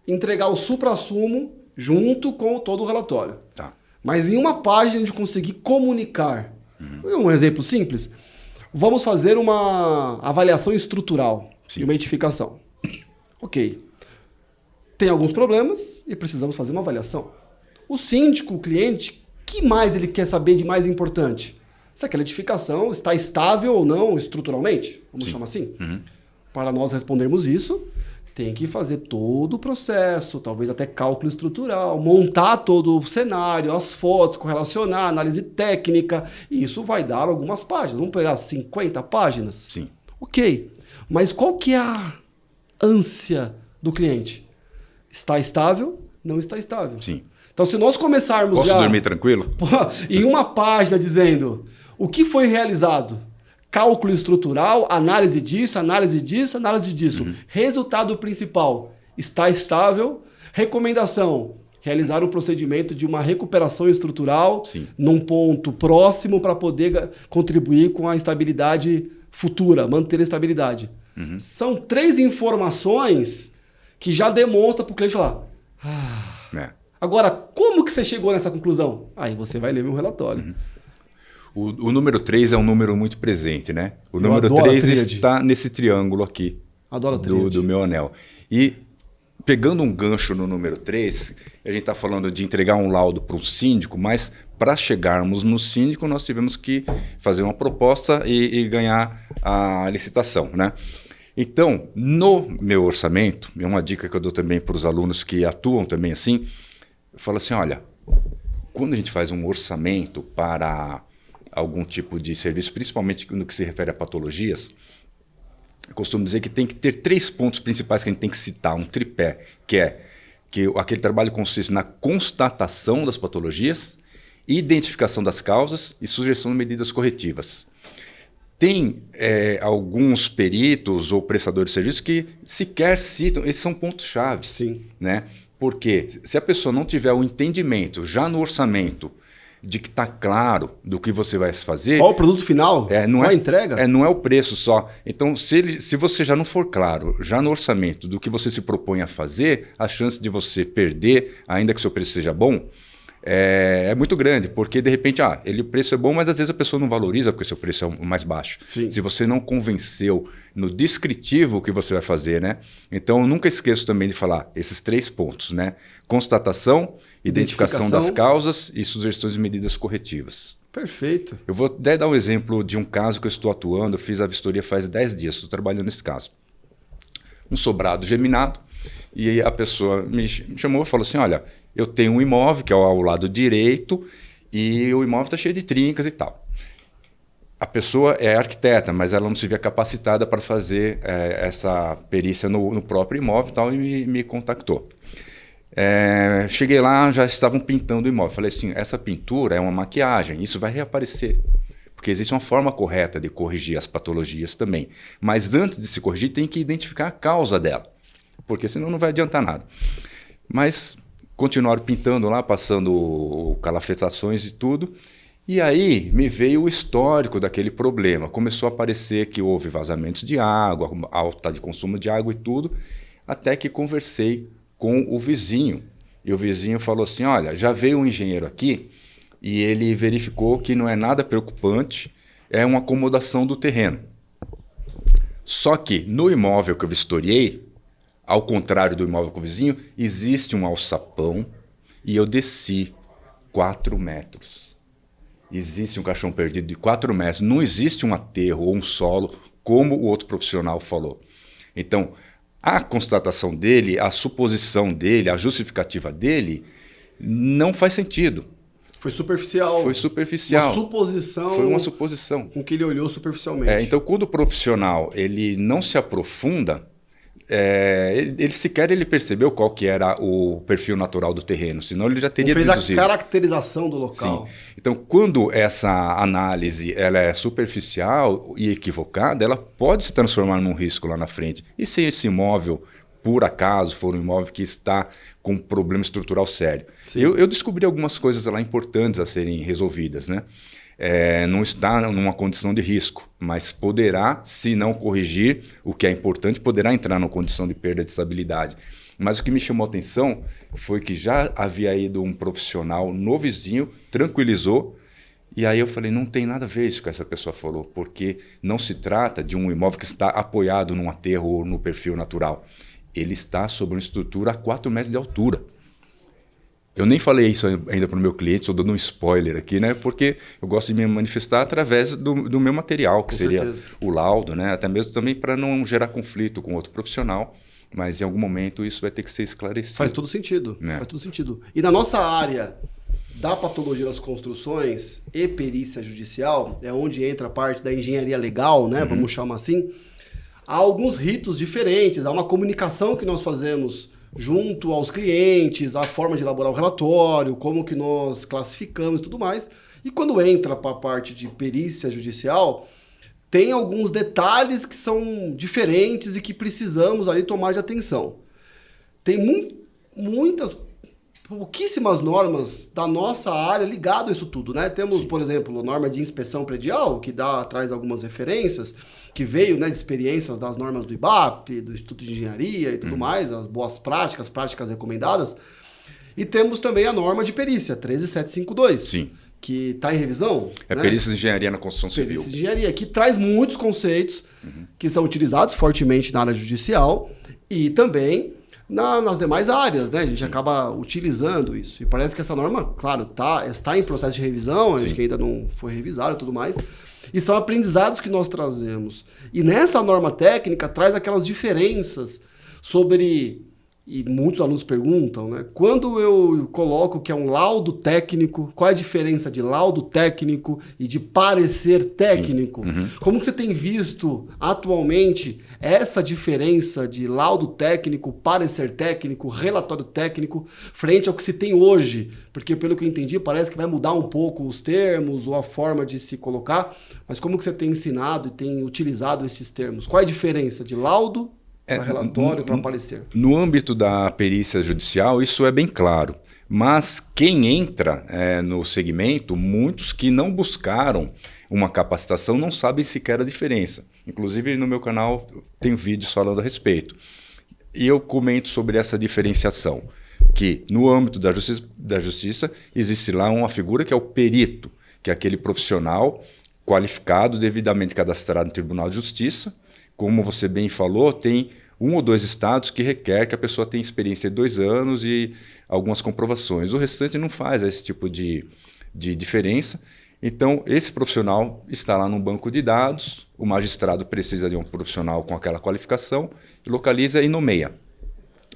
entregar o suprassumo junto com todo o relatório. Tá. Mas em uma página de conseguir comunicar. Um exemplo simples. Vamos fazer uma avaliação estrutural de uma edificação. Ok. Tem alguns problemas e precisamos fazer uma avaliação. O síndico, o cliente, o que mais ele quer saber de mais importante? Se aquela edificação está estável ou não estruturalmente, vamos chamar assim. Para nós respondermos isso, tem que fazer todo o processo, talvez até cálculo estrutural, montar todo o cenário, as fotos, correlacionar, análise técnica, e isso vai dar algumas páginas. Vamos pegar 50 páginas? Sim. Ok, mas qual que é a ânsia do cliente? Está estável? Não está estável. Sim. Então, se nós começarmos Posso dormir tranquilo? Em uma página dizendo o que foi realizado, cálculo estrutural, análise disso, análise disso, análise disso. Resultado principal, está estável. Recomendação, realizar um procedimento de uma recuperação estrutural num ponto próximo para poder contribuir com a estabilidade futura, manter a estabilidade. São 3 informações que já demonstram para o cliente falar... Agora, como que você chegou nessa conclusão? Aí você vai ler meu relatório. O número 3 é um número muito presente, né? O número 3 está nesse triângulo aqui. Adoro tríade. do meu anel. E pegando um gancho no número 3, a gente está falando de entregar um laudo para um síndico, mas para chegarmos no síndico nós tivemos que fazer uma proposta e ganhar a licitação, né? Então, no meu orçamento, é uma dica que eu dou também para os alunos que atuam também assim, eu falo assim, olha, quando a gente faz um orçamento para algum tipo de serviço, principalmente no que se refere a patologias, eu costumo dizer que tem que ter 3 pontos principais que a gente tem que citar, um tripé, que é que aquele trabalho consiste na constatação das patologias, identificação das causas e sugestão de medidas corretivas. Tem alguns peritos ou prestadores de serviços que sequer citam, esses são pontos-chave. Sim. Né? Porque se a pessoa não tiver o entendimento já no orçamento de que está claro do que você vai fazer... Qual o produto final? Qual a entrega? Não é o preço só. Então, se você já não for claro, já no orçamento, do que você se propõe a fazer, a chance de você perder, ainda que o seu preço seja bom, é muito grande. Porque, de repente, o preço é bom, mas às vezes a pessoa não valoriza porque o seu preço é o mais baixo. Sim. Se você não convenceu no descritivo o que você vai fazer, né? Então, eu nunca esqueço também de falar esses 3 pontos, né? Constatação, identificação das causas e sugestões de medidas corretivas. Perfeito. Eu vou até dar um exemplo de um caso que eu estou atuando. Eu fiz a vistoria faz 10 dias, estou trabalhando nesse caso. Um sobrado geminado, e aí a pessoa me chamou e falou assim, olha, eu tenho um imóvel que é ao lado direito e o imóvel está cheio de trincas e tal. A pessoa é arquiteta, mas ela não se via capacitada para fazer essa perícia no próprio imóvel e tal, e me contactou. Cheguei lá, já estavam pintando o imóvel. Falei assim, essa pintura é uma maquiagem, isso vai reaparecer. Porque existe uma forma correta de corrigir as patologias também. Mas antes de se corrigir, tem que identificar a causa dela. Porque senão não vai adiantar nada. Mas continuaram pintando lá, passando calafetações e tudo. E aí me veio o histórico daquele problema. Começou a aparecer que houve vazamentos de água, alta de consumo de água e tudo. Até que conversei com o vizinho. E o vizinho falou assim, olha, já veio um engenheiro aqui e ele verificou que não é nada preocupante, é uma acomodação do terreno. Só que no imóvel que eu vistoriei, ao contrário do imóvel com o vizinho, existe um alçapão e eu desci 4 metros. Existe um caixão perdido de 4 metros. Não existe um aterro ou um solo, como o outro profissional falou. Então, a constatação dele, a suposição dele, a justificativa dele, não faz sentido. Foi superficial. Foi superficial. Uma suposição. Foi uma suposição. Com que ele olhou superficialmente. Então, quando o profissional ele não se aprofunda, ele sequer percebeu qual que era o perfil natural do terreno, senão ele já teria deduzido. Fez a caracterização do local. Sim. Então, quando essa análise ela é superficial e equivocada, ela pode se transformar num risco lá na frente. E se esse imóvel, por acaso, for um imóvel que está com um problema estrutural sério? Eu descobri algumas coisas lá importantes a serem resolvidas, né? Não está numa condição de risco, mas poderá, se não corrigir, o que é importante, poderá entrar numa condição de perda de estabilidade. Mas o que me chamou a atenção foi que já havia ido um profissional no vizinho, tranquilizou, e aí eu falei, não tem nada a ver isso que essa pessoa falou, porque não se trata de um imóvel que está apoiado num aterro ou no perfil natural. Ele está sobre uma estrutura a 4 metros de altura. Eu nem falei isso ainda para o meu cliente, estou dando um spoiler aqui, né? Porque eu gosto de me manifestar através do meu material, que seria o laudo, né? Até mesmo também para não gerar conflito com outro profissional, mas em algum momento isso vai ter que ser esclarecido. Faz todo sentido, faz todo sentido. E na nossa área da patologia das construções e perícia judicial, é onde entra a parte da engenharia legal, né? Vamos chamar assim. Há alguns ritos diferentes, há uma comunicação que nós fazemos junto aos clientes, a forma de elaborar o relatório, como que nós classificamos e tudo mais. E quando entra para a parte de perícia judicial, tem alguns detalhes que são diferentes e que precisamos ali tomar de atenção. Tem pouquíssimas normas da nossa área ligado a isso tudo, né? Temos, por exemplo, norma de inspeção predial, que traz algumas referências, que veio, né, de experiências das normas do IBAP, do Instituto de Engenharia e tudo mais, as boas práticas, práticas recomendadas. E temos também a norma de perícia, 13752, Sim. que está em revisão. É, né? Perícia de Engenharia na Construção Civil. Perícia de Engenharia, que traz muitos conceitos que são utilizados fortemente na área judicial e também nas demais áreas, né? A gente acaba utilizando isso. E parece que essa norma, claro, está em processo de revisão, acho que ainda não foi revisado e tudo mais. E são aprendizados que nós trazemos. E nessa norma técnica traz aquelas diferenças sobre... E muitos alunos perguntam, né? Quando eu coloco que é um laudo técnico, qual é a diferença de laudo técnico e de parecer técnico? Como que você tem visto atualmente essa diferença de laudo técnico, parecer técnico, relatório técnico, frente ao que se tem hoje? Porque, pelo que eu entendi, parece que vai mudar um pouco os termos ou a forma de se colocar, mas como que você tem ensinado e tem utilizado esses termos? Qual é a diferença de laudo para relatório, para parecer? No âmbito da perícia judicial, isso é bem claro. Mas quem entra no segmento, muitos que não buscaram uma capacitação não sabem sequer a diferença. Inclusive, no meu canal tem vídeos falando a respeito. E eu comento sobre essa diferenciação, que no âmbito da justiça existe lá uma figura que é o perito, que é aquele profissional qualificado, devidamente cadastrado no Tribunal de Justiça. Como você bem falou, tem 1 ou 2 estados que requer que a pessoa tenha experiência de 2 anos e algumas comprovações. O restante não faz esse tipo de diferença. Então, esse profissional está lá no banco de dados, o magistrado precisa de um profissional com aquela qualificação, localiza e nomeia.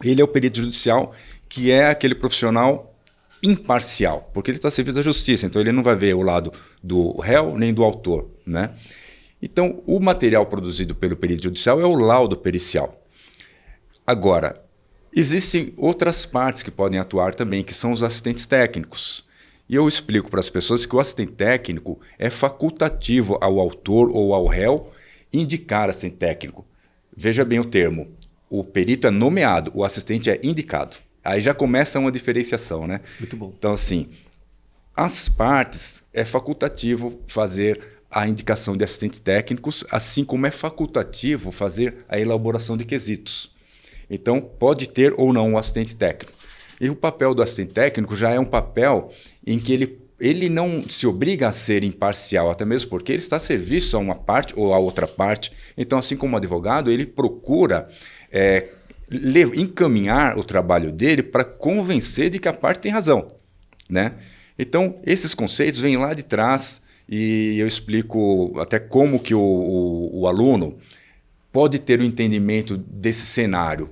Ele é o perito judicial, que é aquele profissional imparcial, porque ele está a serviço da justiça, então ele não vai ver o lado do réu nem do autor, né? Então, o material produzido pelo perito judicial é o laudo pericial. Agora, existem outras partes que podem atuar também, que são os assistentes técnicos. E eu explico para as pessoas que o assistente técnico é facultativo ao autor ou ao réu indicar assistente técnico. Veja bem o termo. O perito é nomeado, o assistente é indicado. Aí já começa uma diferenciação, né? Muito bom. Então, assim, as partes é facultativo fazer a indicação de assistentes técnicos, assim como é facultativo fazer a elaboração de quesitos. Então, pode ter ou não um assistente técnico. E o papel do assistente técnico já é um papel em que ele não se obriga a ser imparcial, até mesmo porque ele está a serviço a uma parte ou a outra parte. Então, assim como o advogado, ele procura encaminhar o trabalho dele para convencer de que a parte tem razão, né? Então, esses conceitos vêm lá de trás. E eu explico até como que o aluno pode ter o entendimento desse cenário.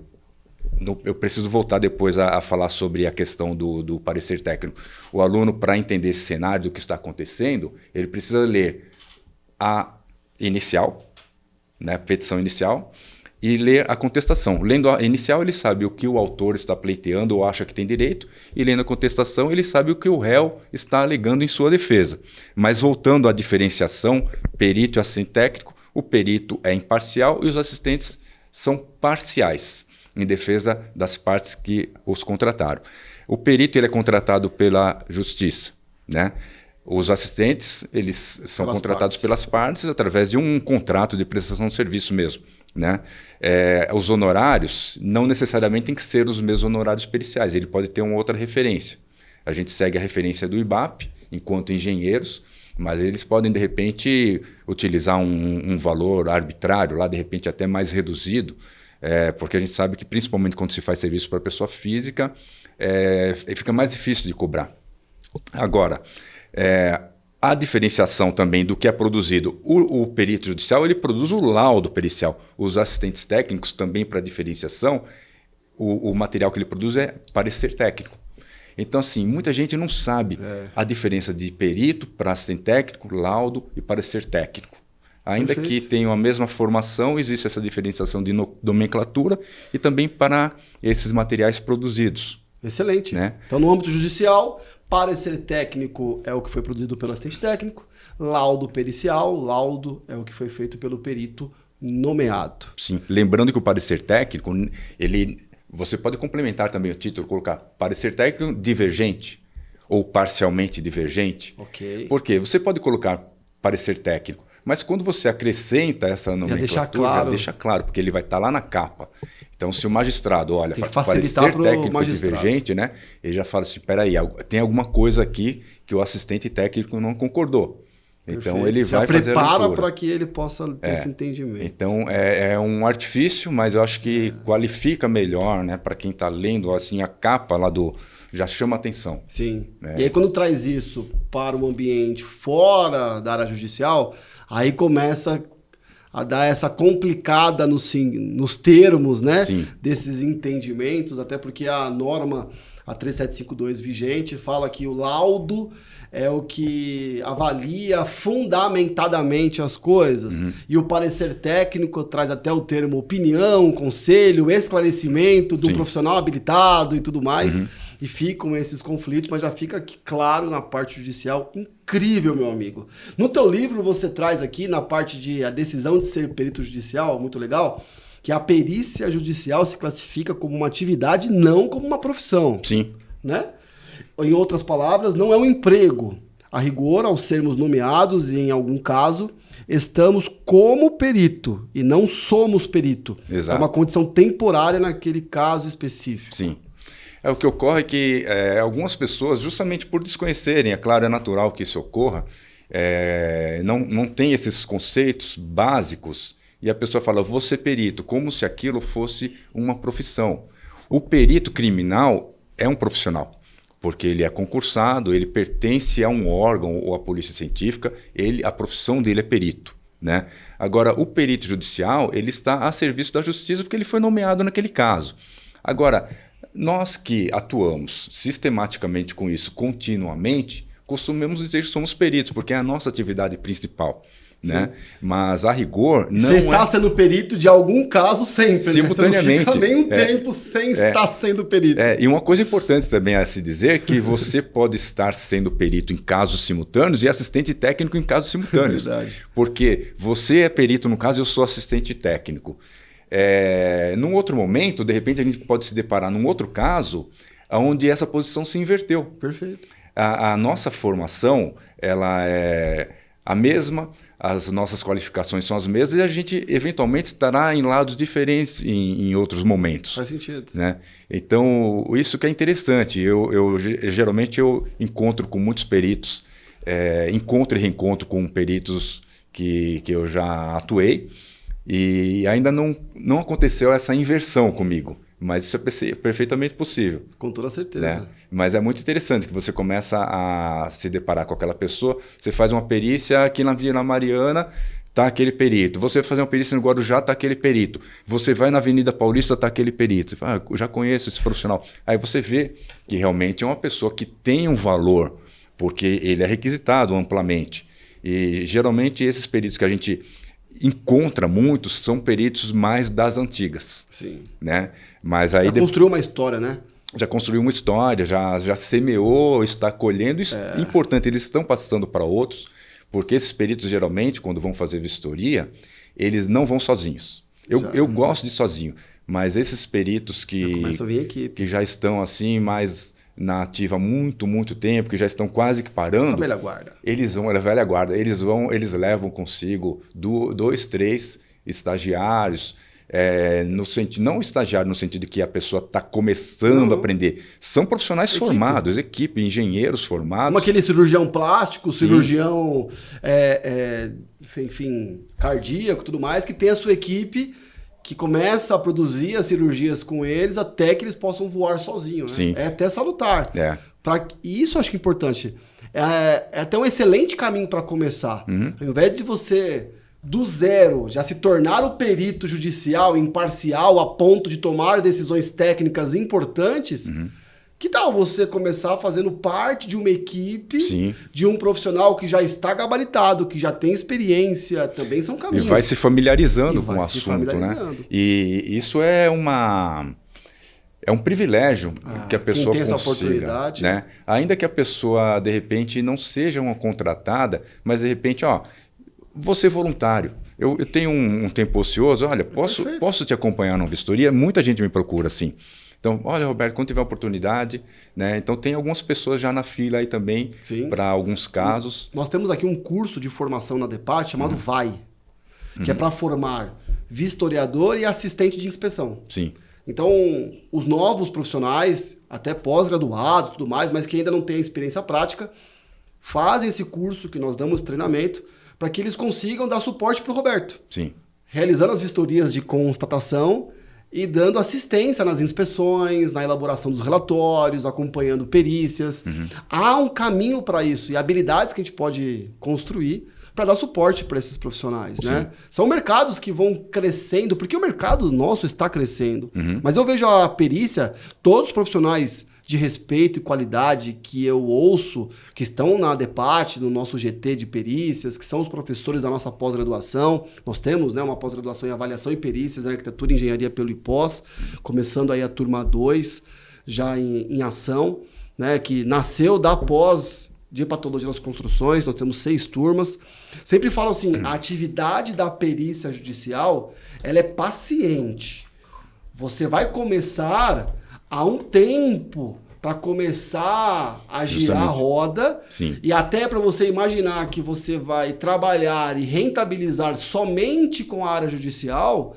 Eu preciso voltar depois a falar sobre a questão do parecer técnico. O aluno, para entender esse cenário do que está acontecendo, ele precisa ler a inicial, né, a petição inicial, e ler a contestação. Lendo a inicial, ele sabe o que o autor está pleiteando ou acha que tem direito, e lendo a contestação, ele sabe o que o réu está alegando em sua defesa. Mas voltando à diferenciação, perito e assistente técnico, o perito é imparcial e os assistentes são parciais, em defesa das partes que os contrataram. O perito ele é contratado pela justiça, né? Os assistentes eles são contratados pelas partes através de um contrato de prestação de serviço mesmo, né? Os honorários não necessariamente têm que ser os mesmos honorários periciais, ele pode ter uma outra referência. A gente segue a referência do IBAP enquanto engenheiros, mas eles podem de repente utilizar um valor arbitrário, lá de repente até mais reduzido, porque a gente sabe que principalmente quando se faz serviço para pessoa física, fica mais difícil de cobrar. Agora, a diferenciação também do que é produzido, o perito judicial ele produz o laudo pericial. Os assistentes técnicos também para diferenciação, o material que ele produz é parecer técnico. Então, assim, muita gente não sabe a diferença de perito para assistente técnico, laudo e parecer técnico. Ainda que tenham a mesma formação, existe essa diferenciação de nomenclatura e também para esses materiais produzidos. Excelente. Né? Então, no âmbito judicial, parecer técnico é o que foi produzido pelo assistente técnico, laudo pericial, laudo é o que foi feito pelo perito nomeado. Sim, lembrando que o parecer técnico, você pode complementar também o título, colocar parecer técnico divergente ou parcialmente divergente. Ok. Porque você pode colocar parecer técnico, Mas quando você acrescenta essa nomenclatura, já deixa claro, porque ele vai estar lá na capa. Então, se o magistrado, olha, parecer técnico divergente, né? Ele já fala assim, peraí, tem alguma coisa aqui que o assistente técnico não concordou. Então, Perfeito. Ele vai fazer a leitura. Prepara para que ele possa ter esse entendimento. Então, é um artifício, mas eu acho que qualifica melhor, né? Para quem está lendo, assim, a capa lá já chama atenção. Sim. E aí, quando traz isso para o ambiente fora da área judicial, aí começa a dar essa complicada nos termos, né? Sim. Desses entendimentos, até porque a norma, a 3752 vigente, fala que o laudo é o que avalia fundamentadamente as coisas. E o parecer técnico traz até o termo opinião, conselho, esclarecimento do profissional habilitado e tudo mais. E ficam esses conflitos, mas já fica aqui claro na parte judicial. Incrível, meu amigo. No teu livro você traz aqui, na parte de a decisão de ser perito judicial, muito legal, que a perícia judicial se classifica como uma atividade, não como uma profissão. Sim. Né? Em outras palavras, não é um emprego. A rigor, ao sermos nomeados, e em algum caso, estamos como perito e não somos perito. Exato. É uma condição temporária naquele caso específico. Sim. O que ocorre é que algumas pessoas, justamente por desconhecerem, é claro, é natural que isso ocorra, não tem esses conceitos básicos, e a pessoa fala, vou ser perito, como se aquilo fosse uma profissão. O perito criminal é um profissional, porque ele é concursado, ele pertence a um órgão ou à polícia científica, a profissão dele é perito. Né? Agora, o perito judicial, ele está a serviço da justiça porque ele foi nomeado naquele caso. Agora, nós que atuamos sistematicamente com isso continuamente, costumamos dizer que somos peritos, porque é a nossa atividade principal. Né? Mas a rigor não Você está sendo perito de algum caso sempre. Simultaneamente. Né? Você não fica nem um tempo sem estar sendo perito. E uma coisa importante também a se dizer que você pode estar sendo perito em casos simultâneos e assistente técnico em casos simultâneos. Verdade. Porque você é perito no caso, eu sou assistente técnico. Num outro momento, de repente, a gente pode se deparar num outro caso onde essa posição se inverteu. Perfeito. A nossa formação ela é a mesma, as nossas qualificações são as mesmas e a gente eventualmente estará em lados diferentes em outros momentos. Faz sentido. Né? Então, isso que é interessante. Geralmente eu encontro com muitos peritos, encontro e reencontro com peritos que eu já atuei, e ainda não aconteceu essa inversão comigo, mas isso é perfeitamente possível. Com toda certeza. Né? Mas é muito interessante que você começa a se deparar com aquela pessoa, você faz uma perícia aqui na Vila Mariana, está aquele perito. Você vai fazer uma perícia no Guarujá, está aquele perito. Você vai na Avenida Paulista, está aquele perito. Você fala, eu já conheço esse profissional. Aí você vê que realmente é uma pessoa que tem um valor, porque ele é requisitado amplamente. E geralmente esses peritos que a gente encontra muitos são peritos mais das antigas. Sim. Né? Mas aí construiu uma história, né? Já construiu uma história, já semeou, está colhendo. Importante, eles estão passando para outros, porque esses peritos geralmente, quando vão fazer vistoria, eles não vão sozinhos. Eu gosto de ir sozinho, mas esses peritos que já estão assim mais na ativa há muito, muito tempo, que já estão quase que parando. A velha guarda. A velha guarda. Eles levam consigo 2, 3 estagiários, não estagiário no sentido de que a pessoa está começando a aprender. São profissionais formados, equipe, engenheiros formados. Como aquele cirurgião plástico, cirurgião, enfim, cardíaco, tudo mais, que tem a sua equipe que começa a produzir as cirurgias com eles até que eles possam voar sozinhos. Né? Sim. É até salutar. E isso eu acho que é importante. É até um excelente caminho para começar. Ao invés de você, do zero, já se tornar o perito judicial imparcial a ponto de tomar decisões técnicas importantes, que tal você começar fazendo parte de uma equipe, de um profissional que já está gabaritado, que já tem experiência, também são caminhos. E vai se familiarizando com o assunto, né? E isso é um privilégio que a pessoa tem essa consiga. Oportunidade. Né? Ainda que a pessoa, de repente, não seja uma contratada, mas, de repente, vou ser voluntário. Eu tenho um tempo ocioso, olha, posso te acompanhar numa vistoria? Muita gente me procura assim. Então, olha, Roberto, quando tiver oportunidade, né? Então tem algumas pessoas já na fila aí também para alguns casos. Nós temos aqui um curso de formação na DEPAT chamado VAI, que é para formar vistoriador e assistente de inspeção. Sim. Então, os novos profissionais, até pós-graduados e tudo mais, mas que ainda não têm experiência prática, fazem esse curso que nós damos treinamento para que eles consigam dar suporte para o Roberto. Sim. Realizando as vistorias de constatação e dando assistência nas inspeções, na elaboração dos relatórios, acompanhando perícias. Há um caminho para isso e habilidades que a gente pode construir para dar suporte para esses profissionais, né? São mercados que vão crescendo, porque o mercado nosso está crescendo. Mas eu vejo a perícia, todos os profissionais de respeito e qualidade que eu ouço, que estão na DEPAT, no nosso GT de perícias, que são os professores da nossa pós-graduação. Nós temos, né, uma pós-graduação em avaliação e perícias, em arquitetura e engenharia pelo IPOS, começando aí a turma 2, já em ação, né, que nasceu da pós de patologia das construções. Nós temos 6 turmas. Sempre falo assim, a atividade da perícia judicial, ela é paciente. Você vai começar há um tempo para começar a girar a roda. Sim. E até para você imaginar que você vai trabalhar e rentabilizar somente com a área judicial,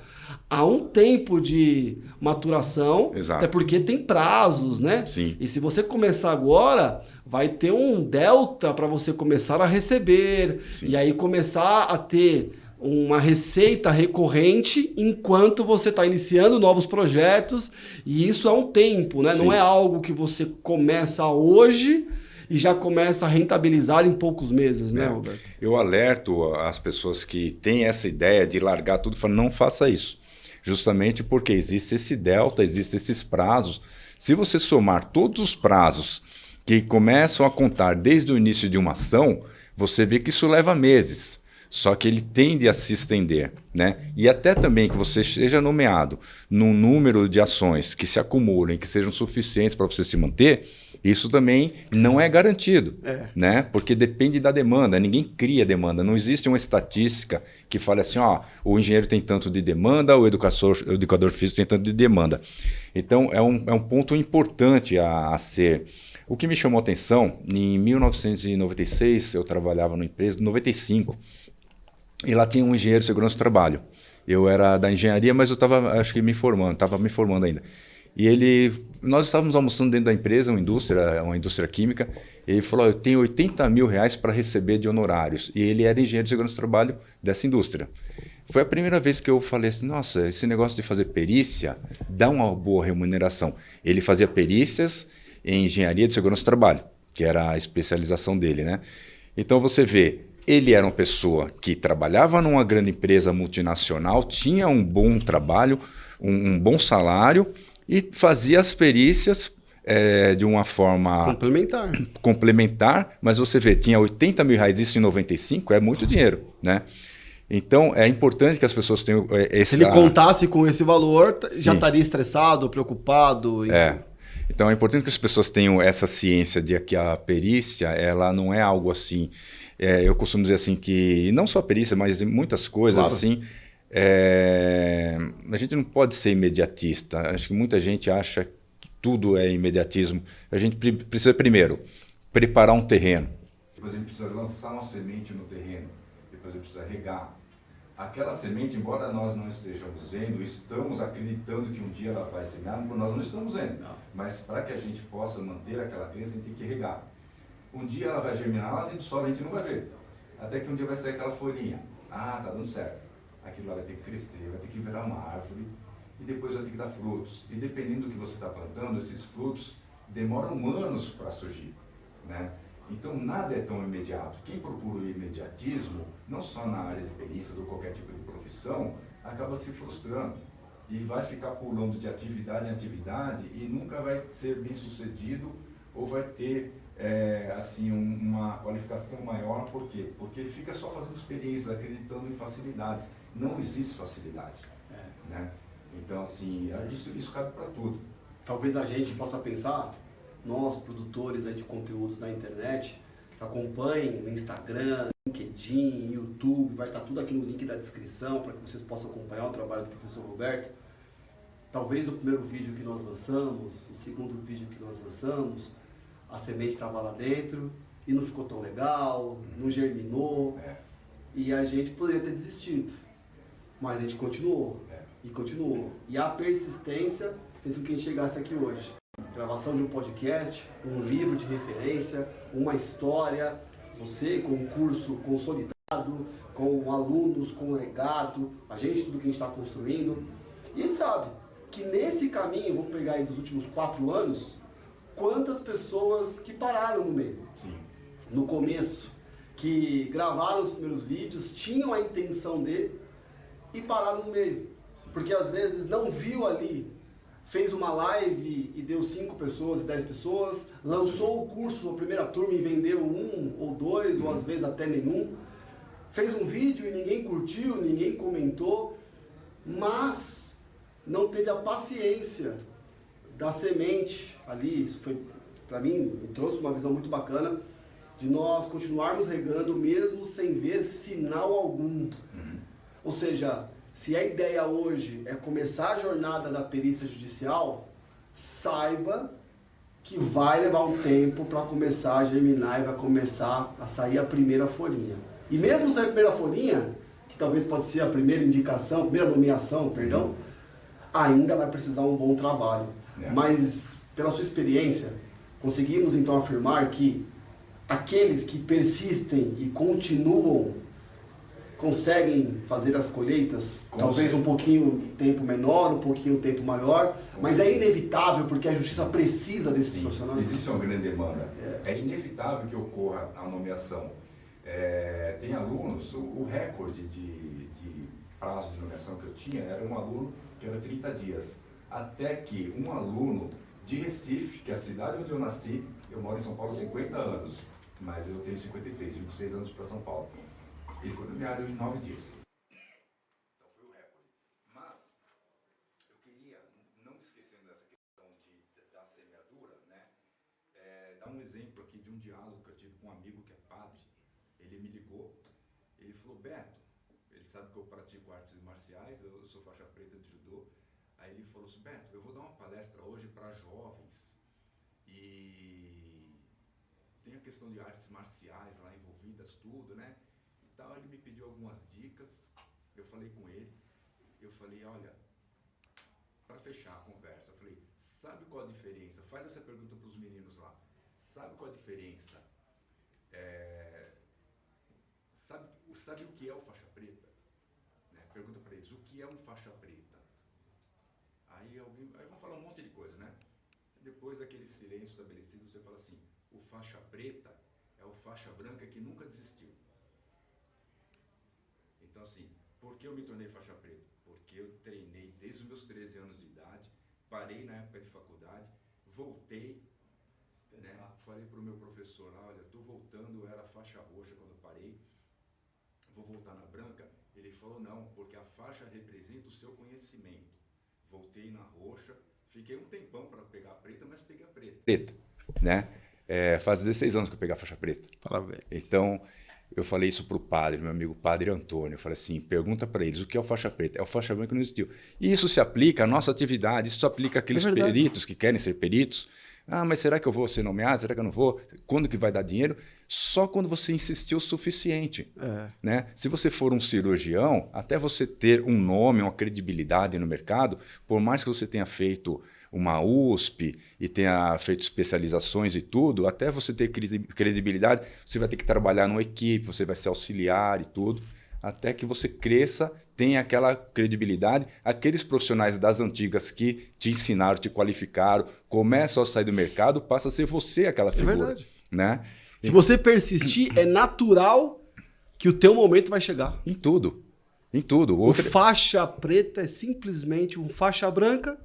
há um tempo de maturação. Exato. Até porque tem prazos, né? Sim. E se você começar agora, vai ter um delta para você começar a receber. Sim. E aí começar a ter uma receita recorrente enquanto você está iniciando novos projetos. E isso é um tempo, né? Sim. Não é algo que você começa hoje e já começa a rentabilizar em poucos meses, né, Roberto? Eu alerto as pessoas que têm essa ideia de largar tudo, falando, não faça isso. Justamente porque existe esse delta, existem esses prazos. Se você somar todos os prazos que começam a contar desde o início de uma ação, você vê que isso leva meses. Só que ele tende a se estender, né? E até também que você seja nomeado num número de ações que se acumulem, que sejam suficientes para você se manter, isso também não é garantido, né? Porque depende da demanda, ninguém cria demanda, não existe uma estatística que fale assim, ó, o engenheiro tem tanto de demanda, o educador físico tem tanto de demanda. Então é um ponto importante a ser. O que me chamou a atenção, em 1996, eu trabalhava numa empresa, em 95, e lá tinha um engenheiro de segurança do trabalho. Eu era da engenharia, mas eu estava, acho que estava me formando ainda. E nós estávamos almoçando dentro da empresa, uma indústria química, e ele falou, eu tenho 80 mil reais para receber de honorários. E ele era engenheiro de segurança do trabalho dessa indústria. Foi a primeira vez que eu falei assim, nossa, esse negócio de fazer perícia dá uma boa remuneração. Ele fazia perícias em engenharia de segurança do trabalho, que era a especialização dele, né? Então você vê, ele era uma pessoa que trabalhava numa grande empresa multinacional, tinha um bom trabalho, um bom salário e fazia as perícias de uma forma complementar, mas você vê, tinha 80 mil reais, isso em 95, é muito dinheiro, né? Então, é importante que as pessoas tenham esse... Se ele contasse com esse valor, já estaria estressado, preocupado, enfim. Então, é importante que as pessoas tenham essa ciência de que a perícia, ela não é algo assim... eu costumo dizer assim que, não só a perícia, mas muitas coisas assim, a gente não pode ser imediatista. Acho que muita gente acha que tudo é imediatismo. A gente precisa, primeiro, preparar um terreno. Depois a gente precisa lançar uma semente no terreno. Depois a gente precisa regar. Aquela semente, embora nós não estejamos vendo, estamos acreditando que um dia ela vai semear, nós não estamos vendo. Mas para que a gente possa manter aquela crença, a gente tem que regar. Um dia ela vai germinar lá dentro do solo, a gente não vai ver. Até que um dia vai sair aquela folhinha. Ah, tá dando certo. Aquilo lá vai ter que crescer, vai ter que virar uma árvore e depois vai ter que dar frutos. E dependendo do que você está plantando, esses frutos demoram anos para surgir, né? Então nada é tão imediato. Quem procura o imediatismo, não só na área de perícias ou qualquer tipo de profissão, acaba se frustrando e vai ficar pulando de atividade em atividade e nunca vai ser bem sucedido ou vai ter assim, uma qualificação maior. Por quê? Porque fica só fazendo experiências, acreditando em facilidades. Não existe facilidade, né? Então, assim, isso cabe para tudo. Talvez a gente possa pensar, nós, produtores aí de conteúdos na internet, que acompanhem no Instagram, LinkedIn, YouTube, vai estar tudo aqui no link da descrição para que vocês possam acompanhar o trabalho do professor Roberto. talvez no primeiro vídeo que nós lançamos, no segundo vídeo que nós lançamos, a semente estava lá dentro e não ficou tão legal, não germinou, e a gente poderia ter desistido, mas a gente continuou, e continuou. E a persistência fez com que a gente chegasse aqui hoje. Gravação de um podcast, um livro de referência, uma história, você com um curso consolidado, com alunos, com um legado, a gente, tudo que a gente está construindo. E a gente sabe que nesse caminho, vou pegar aí dos últimos 4 anos, quantas pessoas que pararam no meio. Sim. No começo, que gravaram os primeiros vídeos, tinham a intenção de e pararam no meio. Porque às vezes não viu ali, fez uma live e deu 5 pessoas, 10 pessoas, lançou o curso, a primeira turma e vendeu 1 ou 2, ou às vezes até nenhum. Fez um vídeo e ninguém curtiu, ninguém comentou, mas não teve a paciência da semente ali. Isso foi, para mim, me trouxe uma visão muito bacana de nós continuarmos regando mesmo sem ver sinal algum. Ou seja, se a ideia hoje é começar a jornada da perícia judicial, saiba que vai levar um tempo para começar a germinar e vai começar a sair a primeira folhinha. E mesmo sair a primeira folhinha, que talvez pode ser a primeira indicação, a primeira nomeação, perdão, ainda vai precisar um bom trabalho. Mas, pela sua experiência, conseguimos então afirmar que aqueles que persistem e continuam conseguem fazer as colheitas, talvez um pouquinho tempo menor, um pouquinho tempo maior, mas é inevitável porque a justiça precisa desses profissionais. Existe uma grande demanda. É inevitável que ocorra a nomeação. Tem alunos, o recorde de prazo de nomeação que eu tinha era um aluno que era 30 dias. Até que um aluno de Recife, que é a cidade onde eu nasci, eu moro em São Paulo há 50 anos, mas eu tenho 56, 26 anos para São Paulo. Ele foi nomeado em 9 dias. Então foi o recorde. Mas eu queria, não esquecendo dessa questão da semeadura, né, dar um exemplo aqui de um diálogo que eu tive com um amigo que é padre. Ele me ligou, ele falou: Beto, ele sabe que eu pratico artes marciais, eu sou faixa preta de judô. Aí ele falou assim: Beto, eu vou dar uma palestra hoje para jovens e tem a questão de artes marciais lá envolvidas, tudo, né? Ele me pediu algumas dicas, eu falei com ele, eu falei: olha, para fechar a conversa, eu falei: sabe qual a diferença? Faz essa pergunta para os meninos lá. Sabe qual a diferença? Sabe o que é o faixa preta? Né? Pergunta para eles: o que é um faixa preta? Aí vão falar um monte de coisa, né? Depois daquele silêncio estabelecido, você fala assim: o faixa preta é o faixa branca que nunca desistiu. Então, assim, por que eu me tornei faixa preta? Porque eu treinei desde os meus 13 anos de idade, parei na época de faculdade, voltei, né? Falei para o meu professor: olha, estou voltando, eu era faixa roxa quando eu parei, vou voltar na branca. Ele falou: não, porque a faixa representa o seu conhecimento. Voltei na roxa, fiquei um tempão para pegar a preta, mas peguei a preta, né? Faz 16 anos que eu peguei a faixa preta. Parabéns. Então, eu falei isso para o padre, meu amigo padre Antônio. Eu falei assim: pergunta para eles o que é o faixa preta. É o faixa branca que não existiu. E isso se aplica à nossa atividade, isso se aplica àqueles peritos que querem ser peritos. Ah, mas será que eu vou ser nomeado? Será que eu não vou? Quando que vai dar dinheiro? Só quando você insistiu o suficiente. Né? Se você for um cirurgião, até você ter um nome, uma credibilidade no mercado, por mais que você tenha feito uma USP e tenha feito especializações e tudo, até você ter credibilidade, você vai ter que trabalhar numa equipe, você vai ser auxiliar e tudo, até que você cresça, tenha aquela credibilidade. Aqueles profissionais das antigas que te ensinaram, te qualificaram, começam a sair do mercado, passa a ser você aquela figura. É verdade. Né? Se você persistir, é natural que o teu momento vai chegar. Em tudo. Em tudo. O faixa preta é simplesmente um faixa branca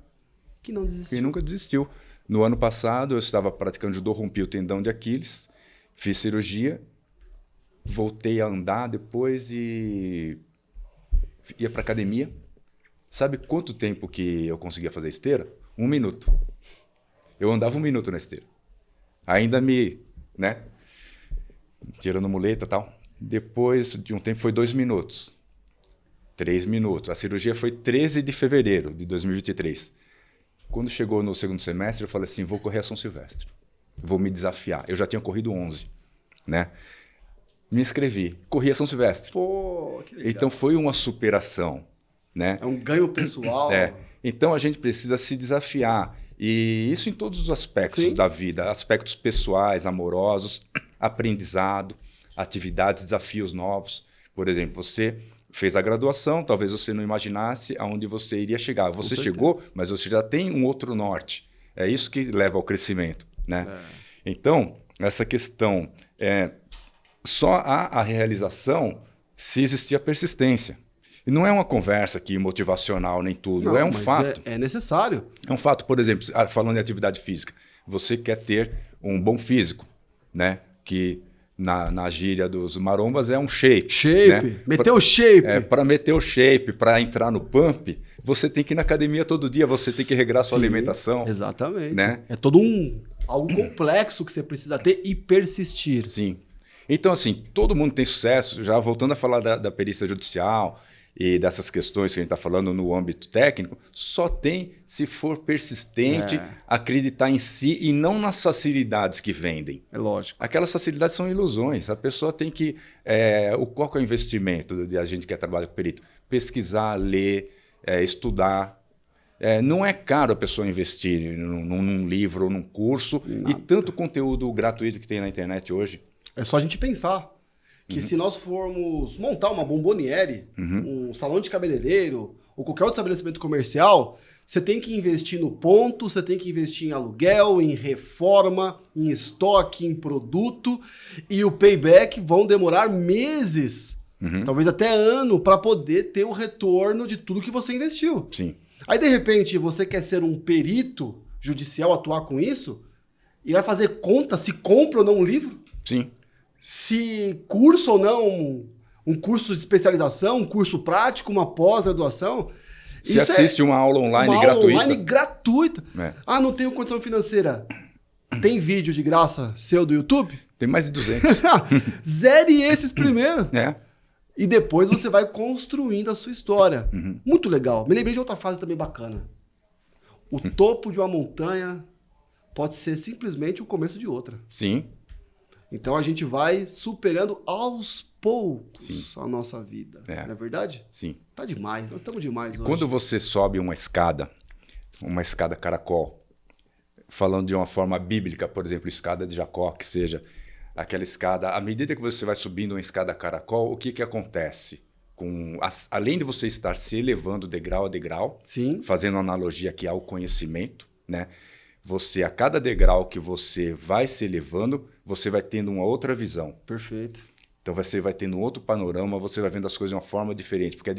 que não desistiu. Que nunca desistiu. No ano passado, eu estava praticando judô, rompi o tendão de Aquiles, fiz cirurgia, voltei a andar depois e ia para academia. Sabe quanto tempo que eu conseguia fazer esteira? 1 minuto. Eu andava 1 minuto na esteira. Ainda né? Tirando muleta e tal. Depois de um tempo foi 2 minutos. 3 minutos. A cirurgia foi 13 de fevereiro de 2023. Quando chegou no segundo semestre, eu falei assim, vou correr a São Silvestre. Vou me desafiar. Eu já tinha corrido 11, né? Me inscrevi. Corri a São Silvestre. Pô, que legal. Então foi uma superação, né? É um ganho pessoal. Então a gente precisa se desafiar. E isso em todos os aspectos Sim. da vida. Aspectos pessoais, amorosos, aprendizado, atividades, desafios novos. Por exemplo, você fez a graduação, talvez você não imaginasse aonde você iria chegar. Você chegou, mas você já tem um outro norte. É isso que leva ao crescimento, né? Então, essa questão, só há a realização se existir a persistência. E não é uma conversa aqui motivacional nem tudo, é um fato. É necessário. É um fato, por exemplo, falando de atividade física, você quer ter um bom físico, né? Que na gíria dos marombas é um shape. Shape, né? meter o shape. Para meter o shape, para entrar no pump, você tem que ir na academia todo dia, você tem que regrar sua alimentação. Exatamente. Né? É todo algo complexo que você precisa ter e persistir. Sim. Então, assim, todo mundo tem sucesso, já voltando a falar da perícia judicial e dessas questões que a gente está falando no âmbito técnico, só tem se for persistente, acreditar em si e não nas facilidades que vendem. É lógico. Aquelas facilidades são ilusões. A pessoa tem que... qual que é o investimento de a gente que trabalha com perito? Pesquisar, ler, estudar. Não é caro a pessoa investir num livro ou num curso. Nada. E tanto conteúdo gratuito que tem na internet hoje. É só a gente pensar que se nós formos montar uma bomboniere, um salão de cabeleireiro ou qualquer outro estabelecimento comercial, você tem que investir no ponto, você tem que investir em aluguel, em reforma, em estoque, em produto, e o payback vão demorar meses, talvez até ano, para poder ter o retorno de tudo que você investiu. Sim. Aí, de repente, você quer ser um perito judicial, atuar com isso, e vai fazer conta se compra ou não um livro? Sim. Se curso ou não, um curso de especialização, um curso prático, uma pós-graduação. Se assiste uma aula online gratuita. Ah, não tenho condição financeira. Tem vídeo de graça seu do YouTube? Tem mais de 200. Zere esses primeiro. E depois você vai construindo a sua história. Muito legal. Me lembrei de outra fase também bacana. O topo de uma montanha pode ser simplesmente o começo de outra. Sim. Então a gente vai superando aos poucos a nossa vida. Não é verdade? Sim. Tá demais, nós estamos demais hoje. Quando você sobe uma escada caracol, falando de uma forma bíblica, por exemplo, escada de Jacó, que seja aquela escada, à medida que você vai subindo uma escada caracol, o que acontece? Além de você estar se elevando degrau a degrau, fazendo analogia aqui ao conhecimento, né? Você, a cada degrau que você vai se elevando, você vai tendo uma outra visão. Perfeito. Então você vai tendo um outro panorama, você vai vendo as coisas de uma forma diferente. Porque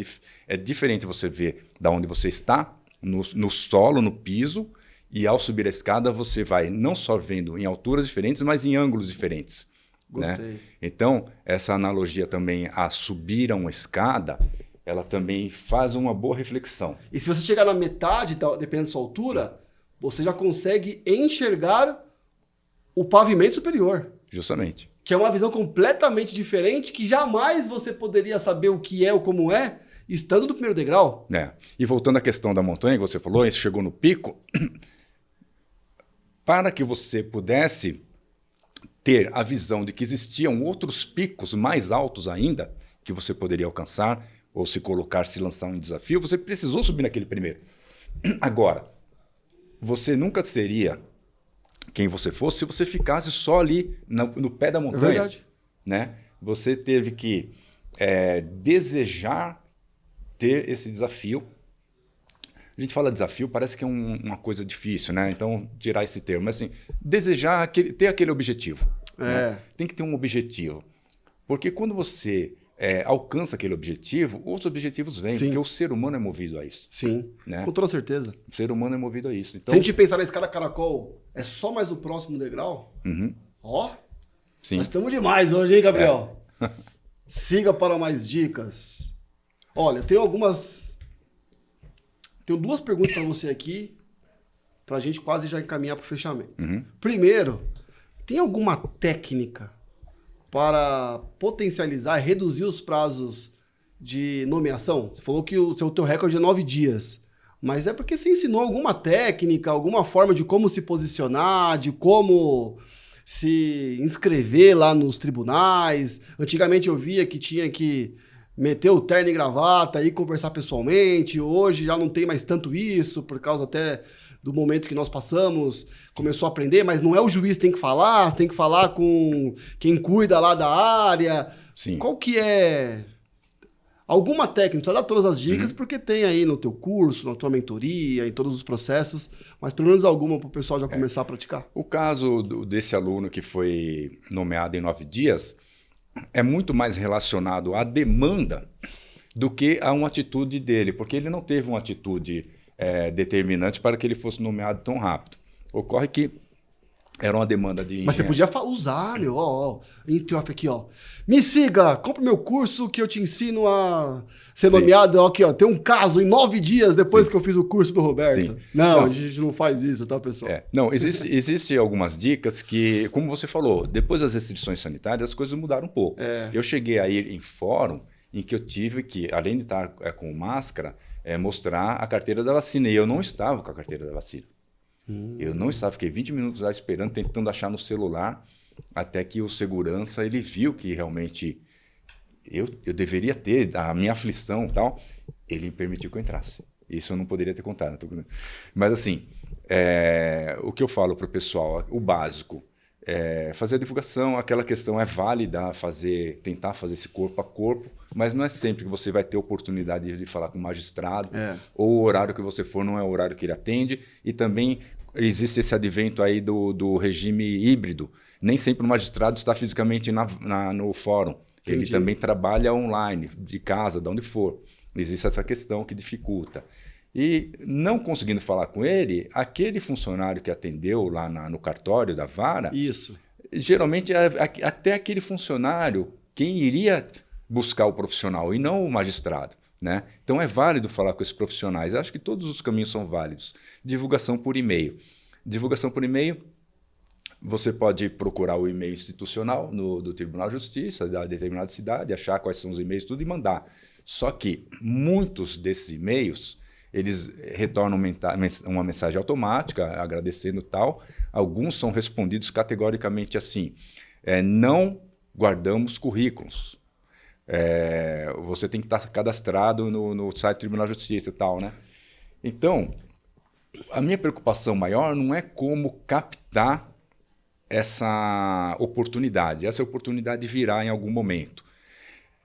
é diferente você ver da onde você está, no solo, no piso, e ao subir a escada você vai não só vendo em alturas diferentes, mas em ângulos diferentes. Gostei. Né? Então, essa analogia também a subir a uma escada, ela também faz uma boa reflexão. E se você chegar na metade, dependendo da sua altura, você já consegue enxergar o pavimento superior. Justamente. Que é uma visão completamente diferente, que jamais você poderia saber o que é ou como é, estando no primeiro degrau. E voltando à questão da montanha que você falou, você chegou no pico, para que você pudesse ter a visão de que existiam outros picos mais altos ainda, que você poderia alcançar, ou se colocar, se lançar um desafio, você precisou subir naquele primeiro. Agora, você nunca seria quem você fosse se você ficasse só ali no pé da montanha. É verdade. Né? Você teve que desejar ter esse desafio. A gente fala desafio, parece que é uma coisa difícil, né? Então, tirar esse termo. Mas assim, desejar, ter aquele objetivo. Né? Tem que ter um objetivo. Porque quando você alcança aquele objetivo, outros objetivos vêm, porque o ser humano é movido a isso. Sim, né? Com toda certeza. O ser humano é movido a isso. Então, se a gente pensar na escada caracol, é só mais o próximo degrau? Ó, nós estamos demais hoje, hein, Gabriel? Siga para mais dicas. Olha, tenho duas perguntas para você aqui, para a gente quase já encaminhar para o fechamento. Primeiro, tem alguma técnica para potencializar, reduzir os prazos de nomeação? Você falou que o teu recorde é 9 dias. Mas é porque você ensinou alguma técnica, alguma forma de como se posicionar, de como se inscrever lá nos tribunais. Antigamente eu via que tinha que meter o terno e gravata e conversar pessoalmente. Hoje já não tem mais tanto isso, por causa até do momento que nós passamos, começou a aprender, mas não é o juiz que tem que falar, você tem que falar com quem cuida lá da área. Sim. Qual que é alguma técnica? Não precisa dar todas as dicas, porque tem aí no teu curso, na tua mentoria, em todos os processos, mas pelo menos alguma para o pessoal já começar a praticar. O caso desse aluno que foi nomeado em 9 dias é muito mais relacionado à demanda do que a uma atitude dele, porque ele não teve uma atitude determinante para que ele fosse nomeado tão rápido. Ocorre que era uma demanda de... Mas você podia usar, meu, entre off aqui, ó. Me siga, compre meu curso que eu te ensino a ser nomeado. Aqui, ó, tem um caso em 9 dias depois que eu fiz o curso do Roberto. Não, a gente não faz isso, tá, pessoal? Não, existe algumas dicas que, como você falou, depois das restrições sanitárias, as coisas mudaram um pouco. Eu cheguei a ir em fórum em que eu tive que, além de estar com máscara, mostrar a carteira da vacina. E eu não estava com a carteira da vacina. Eu não estava, fiquei 20 minutos lá esperando, tentando achar no celular, até que o segurança, ele viu que realmente eu deveria ter, a minha aflição e tal, ele permitiu que eu entrasse. Isso eu não poderia ter contado. Mas assim, o que eu falo para o pessoal, o básico, fazer a divulgação, aquela questão é válida, tentar fazer esse corpo a corpo, mas não é sempre que você vai ter oportunidade de falar com o magistrado, ou o horário que você for não é o horário que ele atende, e também existe esse advento aí do regime híbrido. Nem sempre o magistrado está fisicamente no fórum. Entendi. Ele também trabalha online, de casa, de onde for. Existe essa questão que dificulta. E não conseguindo falar com ele, aquele funcionário que atendeu lá no cartório da vara, geralmente até aquele funcionário quem iria buscar o profissional e não o magistrado. Né? Então é válido falar com esses profissionais. Eu acho que todos os caminhos são válidos. Divulgação por e-mail. Divulgação por e-mail, você pode procurar o e-mail institucional do Tribunal de Justiça da determinada cidade, achar quais são os e-mails, tudo e mandar. Só que muitos desses e-mails, eles retornam uma mensagem automática, agradecendo tal. Alguns são respondidos categoricamente assim: não guardamos currículos. Você tem que estar cadastrado no site do Tribunal de Justiça e tal, né? Então, a minha preocupação maior não é como captar essa oportunidade. Essa oportunidade virá em algum momento.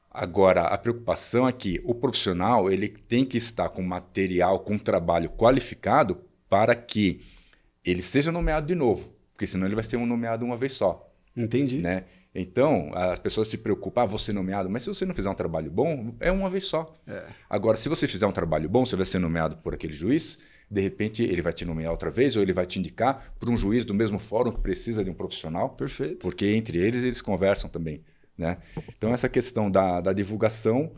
Agora, a preocupação é que o profissional ele tem que estar com material, com trabalho qualificado para que ele seja nomeado de novo, porque senão ele vai ser nomeado uma vez só. Entendi. Né? Então, as pessoas se preocupam, vou ser nomeado, mas se você não fizer um trabalho bom, é uma vez só. Agora, se você fizer um trabalho bom, você vai ser nomeado por aquele juiz, de repente ele vai te nomear outra vez, ou ele vai te indicar para um juiz do mesmo fórum que precisa de um profissional. Perfeito. Porque entre eles conversam também. Né? Então, essa questão da divulgação,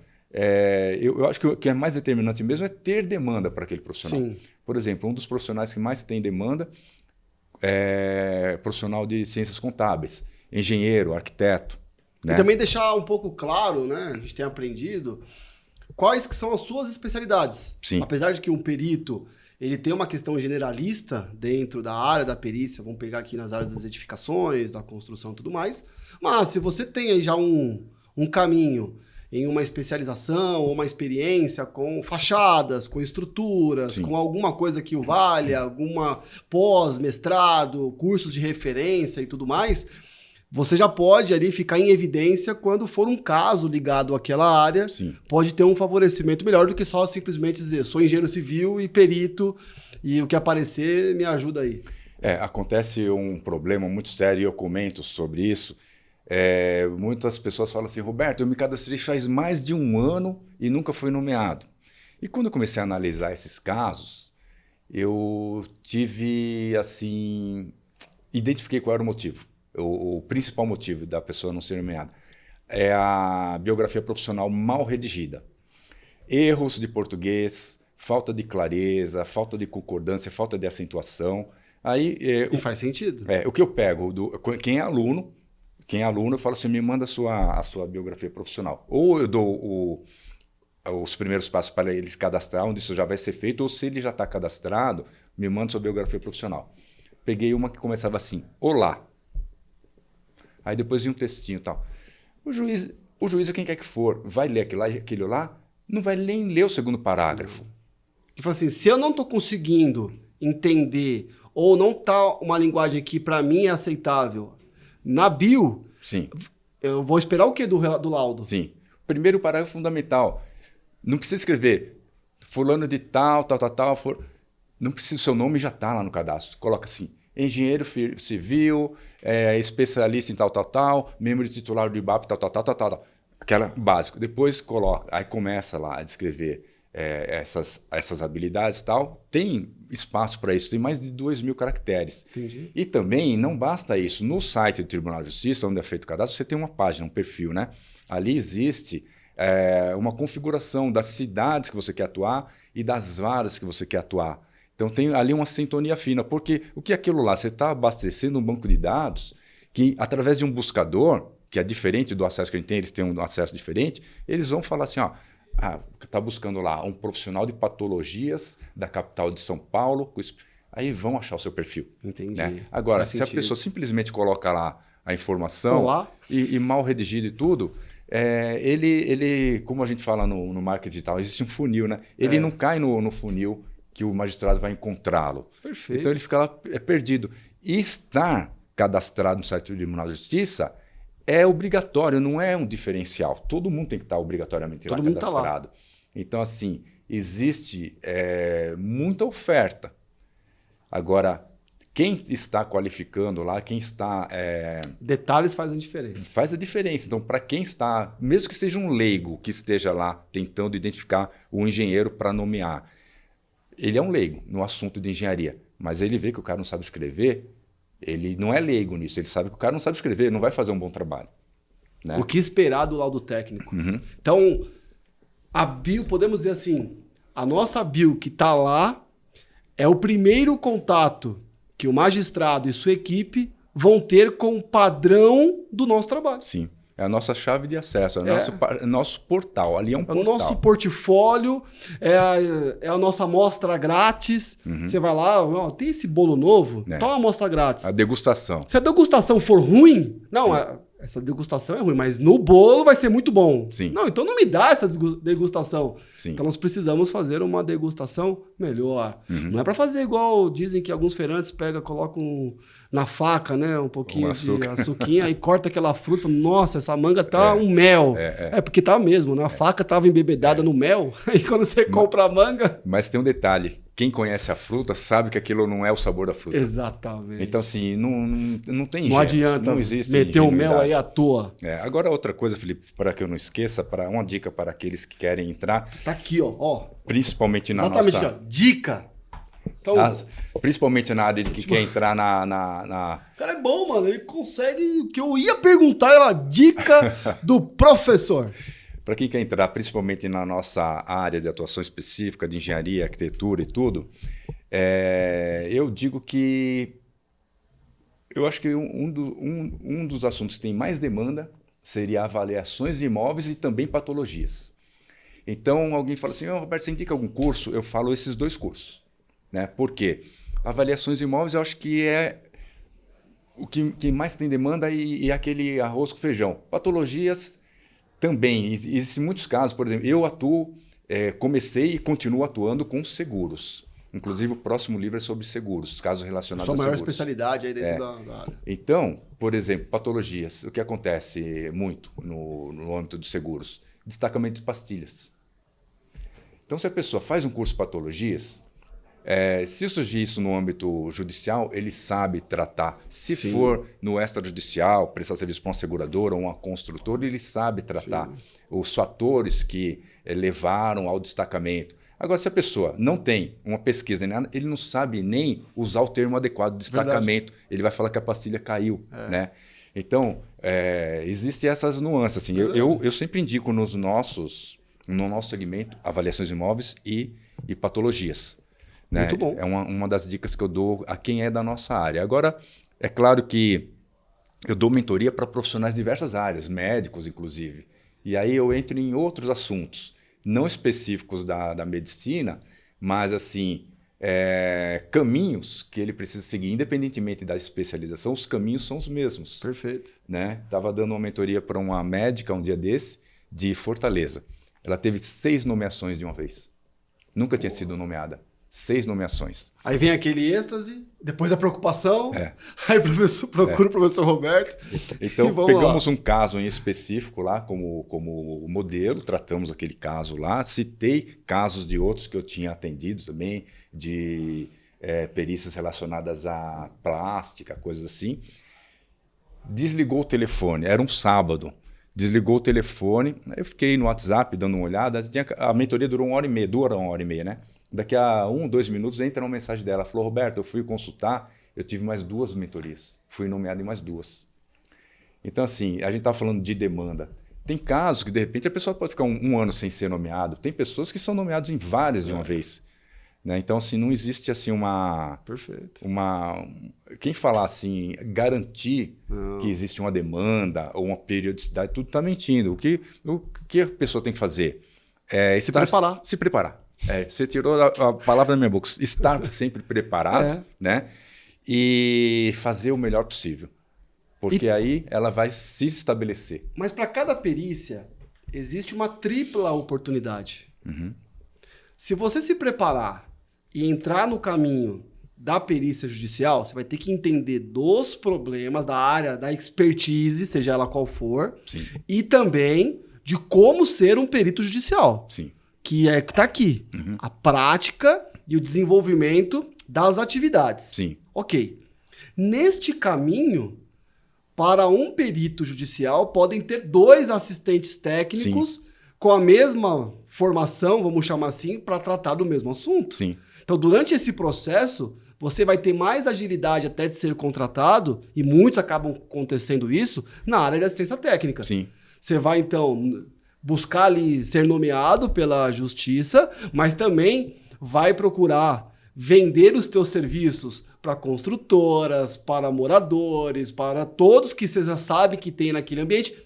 eu acho que o que é mais determinante mesmo é ter demanda para aquele profissional. Sim. Por exemplo, um dos profissionais que mais tem demanda é profissional de ciências contábeis. Engenheiro, arquiteto. Né? E também deixar um pouco claro, né? A gente tem aprendido quais que são as suas especialidades. Sim. Apesar de que um perito ele tem uma questão generalista dentro da área da perícia, vamos pegar aqui nas áreas das edificações, da construção e tudo mais, mas se você tem aí já um caminho em uma especialização ou uma experiência com fachadas, com estruturas, com alguma coisa que o valha, alguma pós-mestrado, cursos de referência e tudo mais, você já pode ali ficar em evidência quando for um caso ligado àquela área. Sim. Pode ter um favorecimento melhor do que só simplesmente dizer sou engenheiro civil e perito e o que aparecer me ajuda aí. Acontece um problema muito sério e eu comento sobre isso. Muitas pessoas falam assim, Roberto, eu me cadastrei faz mais de um ano e nunca fui nomeado. E quando eu comecei a analisar esses casos, eu identifiquei qual era o motivo. O principal motivo da pessoa não ser nomeada é a biografia profissional mal redigida. Erros de português, falta de clareza, falta de concordância, falta de acentuação. E faz sentido. O que eu pego, quem é aluno, eu falo assim, me manda a sua biografia profissional. Ou eu dou os primeiros passos para eles cadastrar, onde isso já vai ser feito, ou se ele já está cadastrado, me manda sua biografia profissional. Peguei uma que começava assim, olá. Aí depois vinha um textinho e tal. O juiz, quem quer que for, vai ler aquilo lá, não vai nem ler o segundo parágrafo. Ele fala assim, se eu não estou conseguindo entender, ou não está uma linguagem que para mim é aceitável, na bio, Sim. Eu vou esperar o quê do laudo? Sim. Primeiro parágrafo fundamental. Não precisa escrever fulano de tal. Não precisa, o seu nome já está lá no cadastro. Coloca assim, engenheiro civil, especialista em tal, membro titular do IBAP, tal. Aquela básico. Depois coloca, aí começa lá a descrever essas habilidades e tal. Tem espaço para isso, tem mais de 2.000 caracteres. Entendi. E também não basta isso. No site do Tribunal de Justiça, onde é feito o cadastro, você tem uma página, um perfil, né? Ali existe uma configuração das cidades que você quer atuar e das varas que você quer atuar. Então tem ali uma sintonia fina, porque o que é aquilo lá? Você está abastecendo um banco de dados que, através de um buscador, que é diferente do acesso que a gente tem, eles têm um acesso diferente, eles vão falar assim, está buscando lá um profissional de patologias da capital de São Paulo, aí vão achar o seu perfil. Entendi. Né? Agora, se a pessoa simplesmente coloca lá a informação e mal redigido e tudo, ele, como a gente fala no marketing digital, existe um funil, né? Ele não cai no funil que o magistrado vai encontrá-lo. Perfeito. Então ele fica lá perdido. E estar cadastrado no site do Tribunal de Justiça é obrigatório, não é um diferencial. Todo mundo tem que estar obrigatoriamente lá cadastrado. Tá lá. Então, assim, existe muita oferta. Agora, quem está qualificando lá, quem está... Detalhes fazem diferença. Faz a diferença. Então, para quem está, mesmo que seja um leigo que esteja lá tentando identificar o engenheiro para nomear, ele é um leigo no assunto de engenharia, mas ele vê que o cara não sabe escrever, ele não é leigo nisso, ele sabe que o cara não sabe escrever, não vai fazer um bom trabalho. Né? O que esperar do laudo técnico? Uhum. Então, a bio, podemos dizer assim, a nossa bio que está lá é o primeiro contato que o magistrado e sua equipe vão ter com o padrão do nosso trabalho. Sim. É a nossa chave de acesso, é o nosso portal. Ali é um portal. É o nosso portfólio, é a nossa amostra grátis. Uhum. Você vai lá, tem esse bolo novo, toma uma amostra grátis. A degustação. Se a degustação for ruim, essa degustação é ruim, mas no bolo vai ser muito bom. Sim. Não, então não me dá essa degustação. Sim. Então nós precisamos fazer uma degustação melhor. Uhum. Não é para fazer igual dizem que alguns feirantes colocam na faca, né, um pouquinho de açuquinha e corta aquela fruta. Fala, nossa, essa manga tá um mel. Porque tá mesmo, né? A faca tava embebedada no mel. Aí quando você compra a manga... Mas tem um detalhe. Quem conhece a fruta sabe que aquilo não é o sabor da fruta. Exatamente. Então, assim, não tem Não adianta não existe meter o mel aí à toa. Agora, outra coisa, Felipe, para que eu não esqueça, uma dica para aqueles que querem entrar. Tá aqui, ó. Principalmente na exatamente nossa... Aqui, ó. Dica. Então, principalmente na área de que quer entrar na... O cara é bom, mano. Ele consegue... O que eu ia perguntar era a dica do professor. Para quem quer entrar, principalmente na nossa área de atuação específica, de engenharia, arquitetura e tudo, eu digo que eu acho que um dos assuntos que tem mais demanda seria avaliações de imóveis e também patologias. Então, alguém fala assim, Roberto, você indica algum curso? Eu falo esses 2 cursos. Né? Por quê? Avaliações de imóveis eu acho que é o que mais tem demanda e aquele arroz com feijão. Patologias... Também, existem muitos casos, por exemplo, eu atuo, comecei e continuo atuando com seguros. Inclusive, o próximo livro é sobre seguros, casos relacionados a seguros. Sua maior especialidade aí dentro da área. Então, por exemplo, patologias. O que acontece muito no âmbito dos seguros? Destacamento de pastilhas. Então, se a pessoa faz um curso de patologias, se surgir isso no âmbito judicial, ele sabe tratar. Se for no extrajudicial, prestar serviço para uma seguradora ou uma construtora, ele sabe tratar os fatores que levaram ao destacamento. Agora, se a pessoa não tem uma pesquisa nem nada, ele não sabe nem usar o termo adequado de destacamento. Verdade. Ele vai falar que a pastilha caiu. Né? Então, existem essas nuances. Assim. Eu sempre indico no nosso segmento avaliações de imóveis e patologias. Né? Muito bom. É uma das dicas que eu dou a quem é da nossa área. Agora, é claro que eu dou mentoria para profissionais de diversas áreas, médicos inclusive. E aí eu entro em outros assuntos. não específicos da medicina, mas assim, caminhos que ele precisa seguir, independentemente da especialização, os caminhos são os mesmos. Perfeito. Né? Tava dando uma mentoria para uma médica um dia desse, de Fortaleza. Ela teve 6 nomeações de uma vez. Nunca tinha sido nomeada. 6 nomeações. Aí vem aquele êxtase, depois a preocupação, aí procura o professor Roberto. Então, pegamos um caso em específico lá como modelo, tratamos aquele caso lá, citei casos de outros que eu tinha atendido também, de perícias relacionadas à plástica, coisas assim. Desligou o telefone, era um sábado. Desligou o telefone, eu fiquei no WhatsApp dando uma olhada, a mentoria durou 1h30, dura 1h30, né? Daqui a 2 minutos entra uma mensagem dela, falou, Roberto, eu fui consultar, eu tive mais 2 mentorias, fui nomeado em mais 2. Então assim, a gente está falando de demanda. Tem casos que de repente a pessoa pode ficar um ano sem ser nomeado, tem pessoas que são nomeadas em várias de uma vez. Né? Então assim, não existe assim quem falar assim, garantir que existe uma demanda ou uma periodicidade, tudo está mentindo. O que a pessoa tem que fazer? Se preparar. Você tirou a palavra da minha boca. Estar sempre preparado, né? E fazer o melhor possível. Porque aí ela vai se estabelecer. Mas para cada perícia, existe uma tripla oportunidade. Uhum. Se você se preparar e entrar no caminho da perícia judicial, você vai ter que entender dos problemas da área, da expertise, seja ela qual for, Sim. E também de como ser um perito judicial. Sim. Que está aqui. Uhum. A prática e o desenvolvimento das atividades. Sim. Ok. Neste caminho, para um perito judicial, podem ter 2 assistentes técnicos com a mesma formação, vamos chamar assim, para tratar do mesmo assunto. Sim. Então, durante esse processo, você vai ter mais agilidade até de ser contratado, e muitos acabam acontecendo isso, na área de assistência técnica. Sim. Você vai, então, buscar ali ser nomeado pela justiça, mas também vai procurar vender os teus serviços para construtoras, para moradores, para todos que você já sabe que tem naquele ambiente,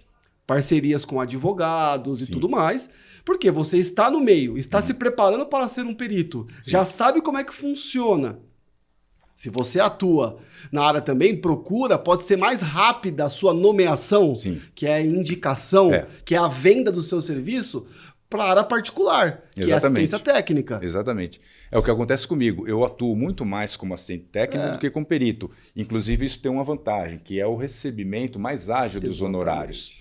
parcerias com advogados e tudo mais, porque você está no meio, está se preparando para ser um perito, já sabe como é que funciona. Se você atua na área também, pode ser mais rápida a sua nomeação, que é a indicação, que é a venda do seu serviço, para a área particular, que é assistência técnica. Exatamente. É o que acontece comigo. Eu atuo muito mais como assistente técnico do que como perito. Inclusive, isso tem uma vantagem, que é o recebimento mais ágil dos honorários.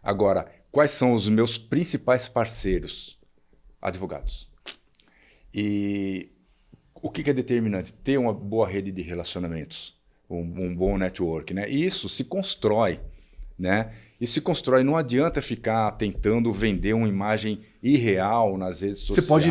Agora, quais são os meus principais parceiros? Advogados. E o que é determinante? Ter uma boa rede de relacionamentos, um bom network, né? E isso se constrói, né? Isso se constrói, não adianta ficar tentando vender uma imagem irreal nas redes sociais. Você pode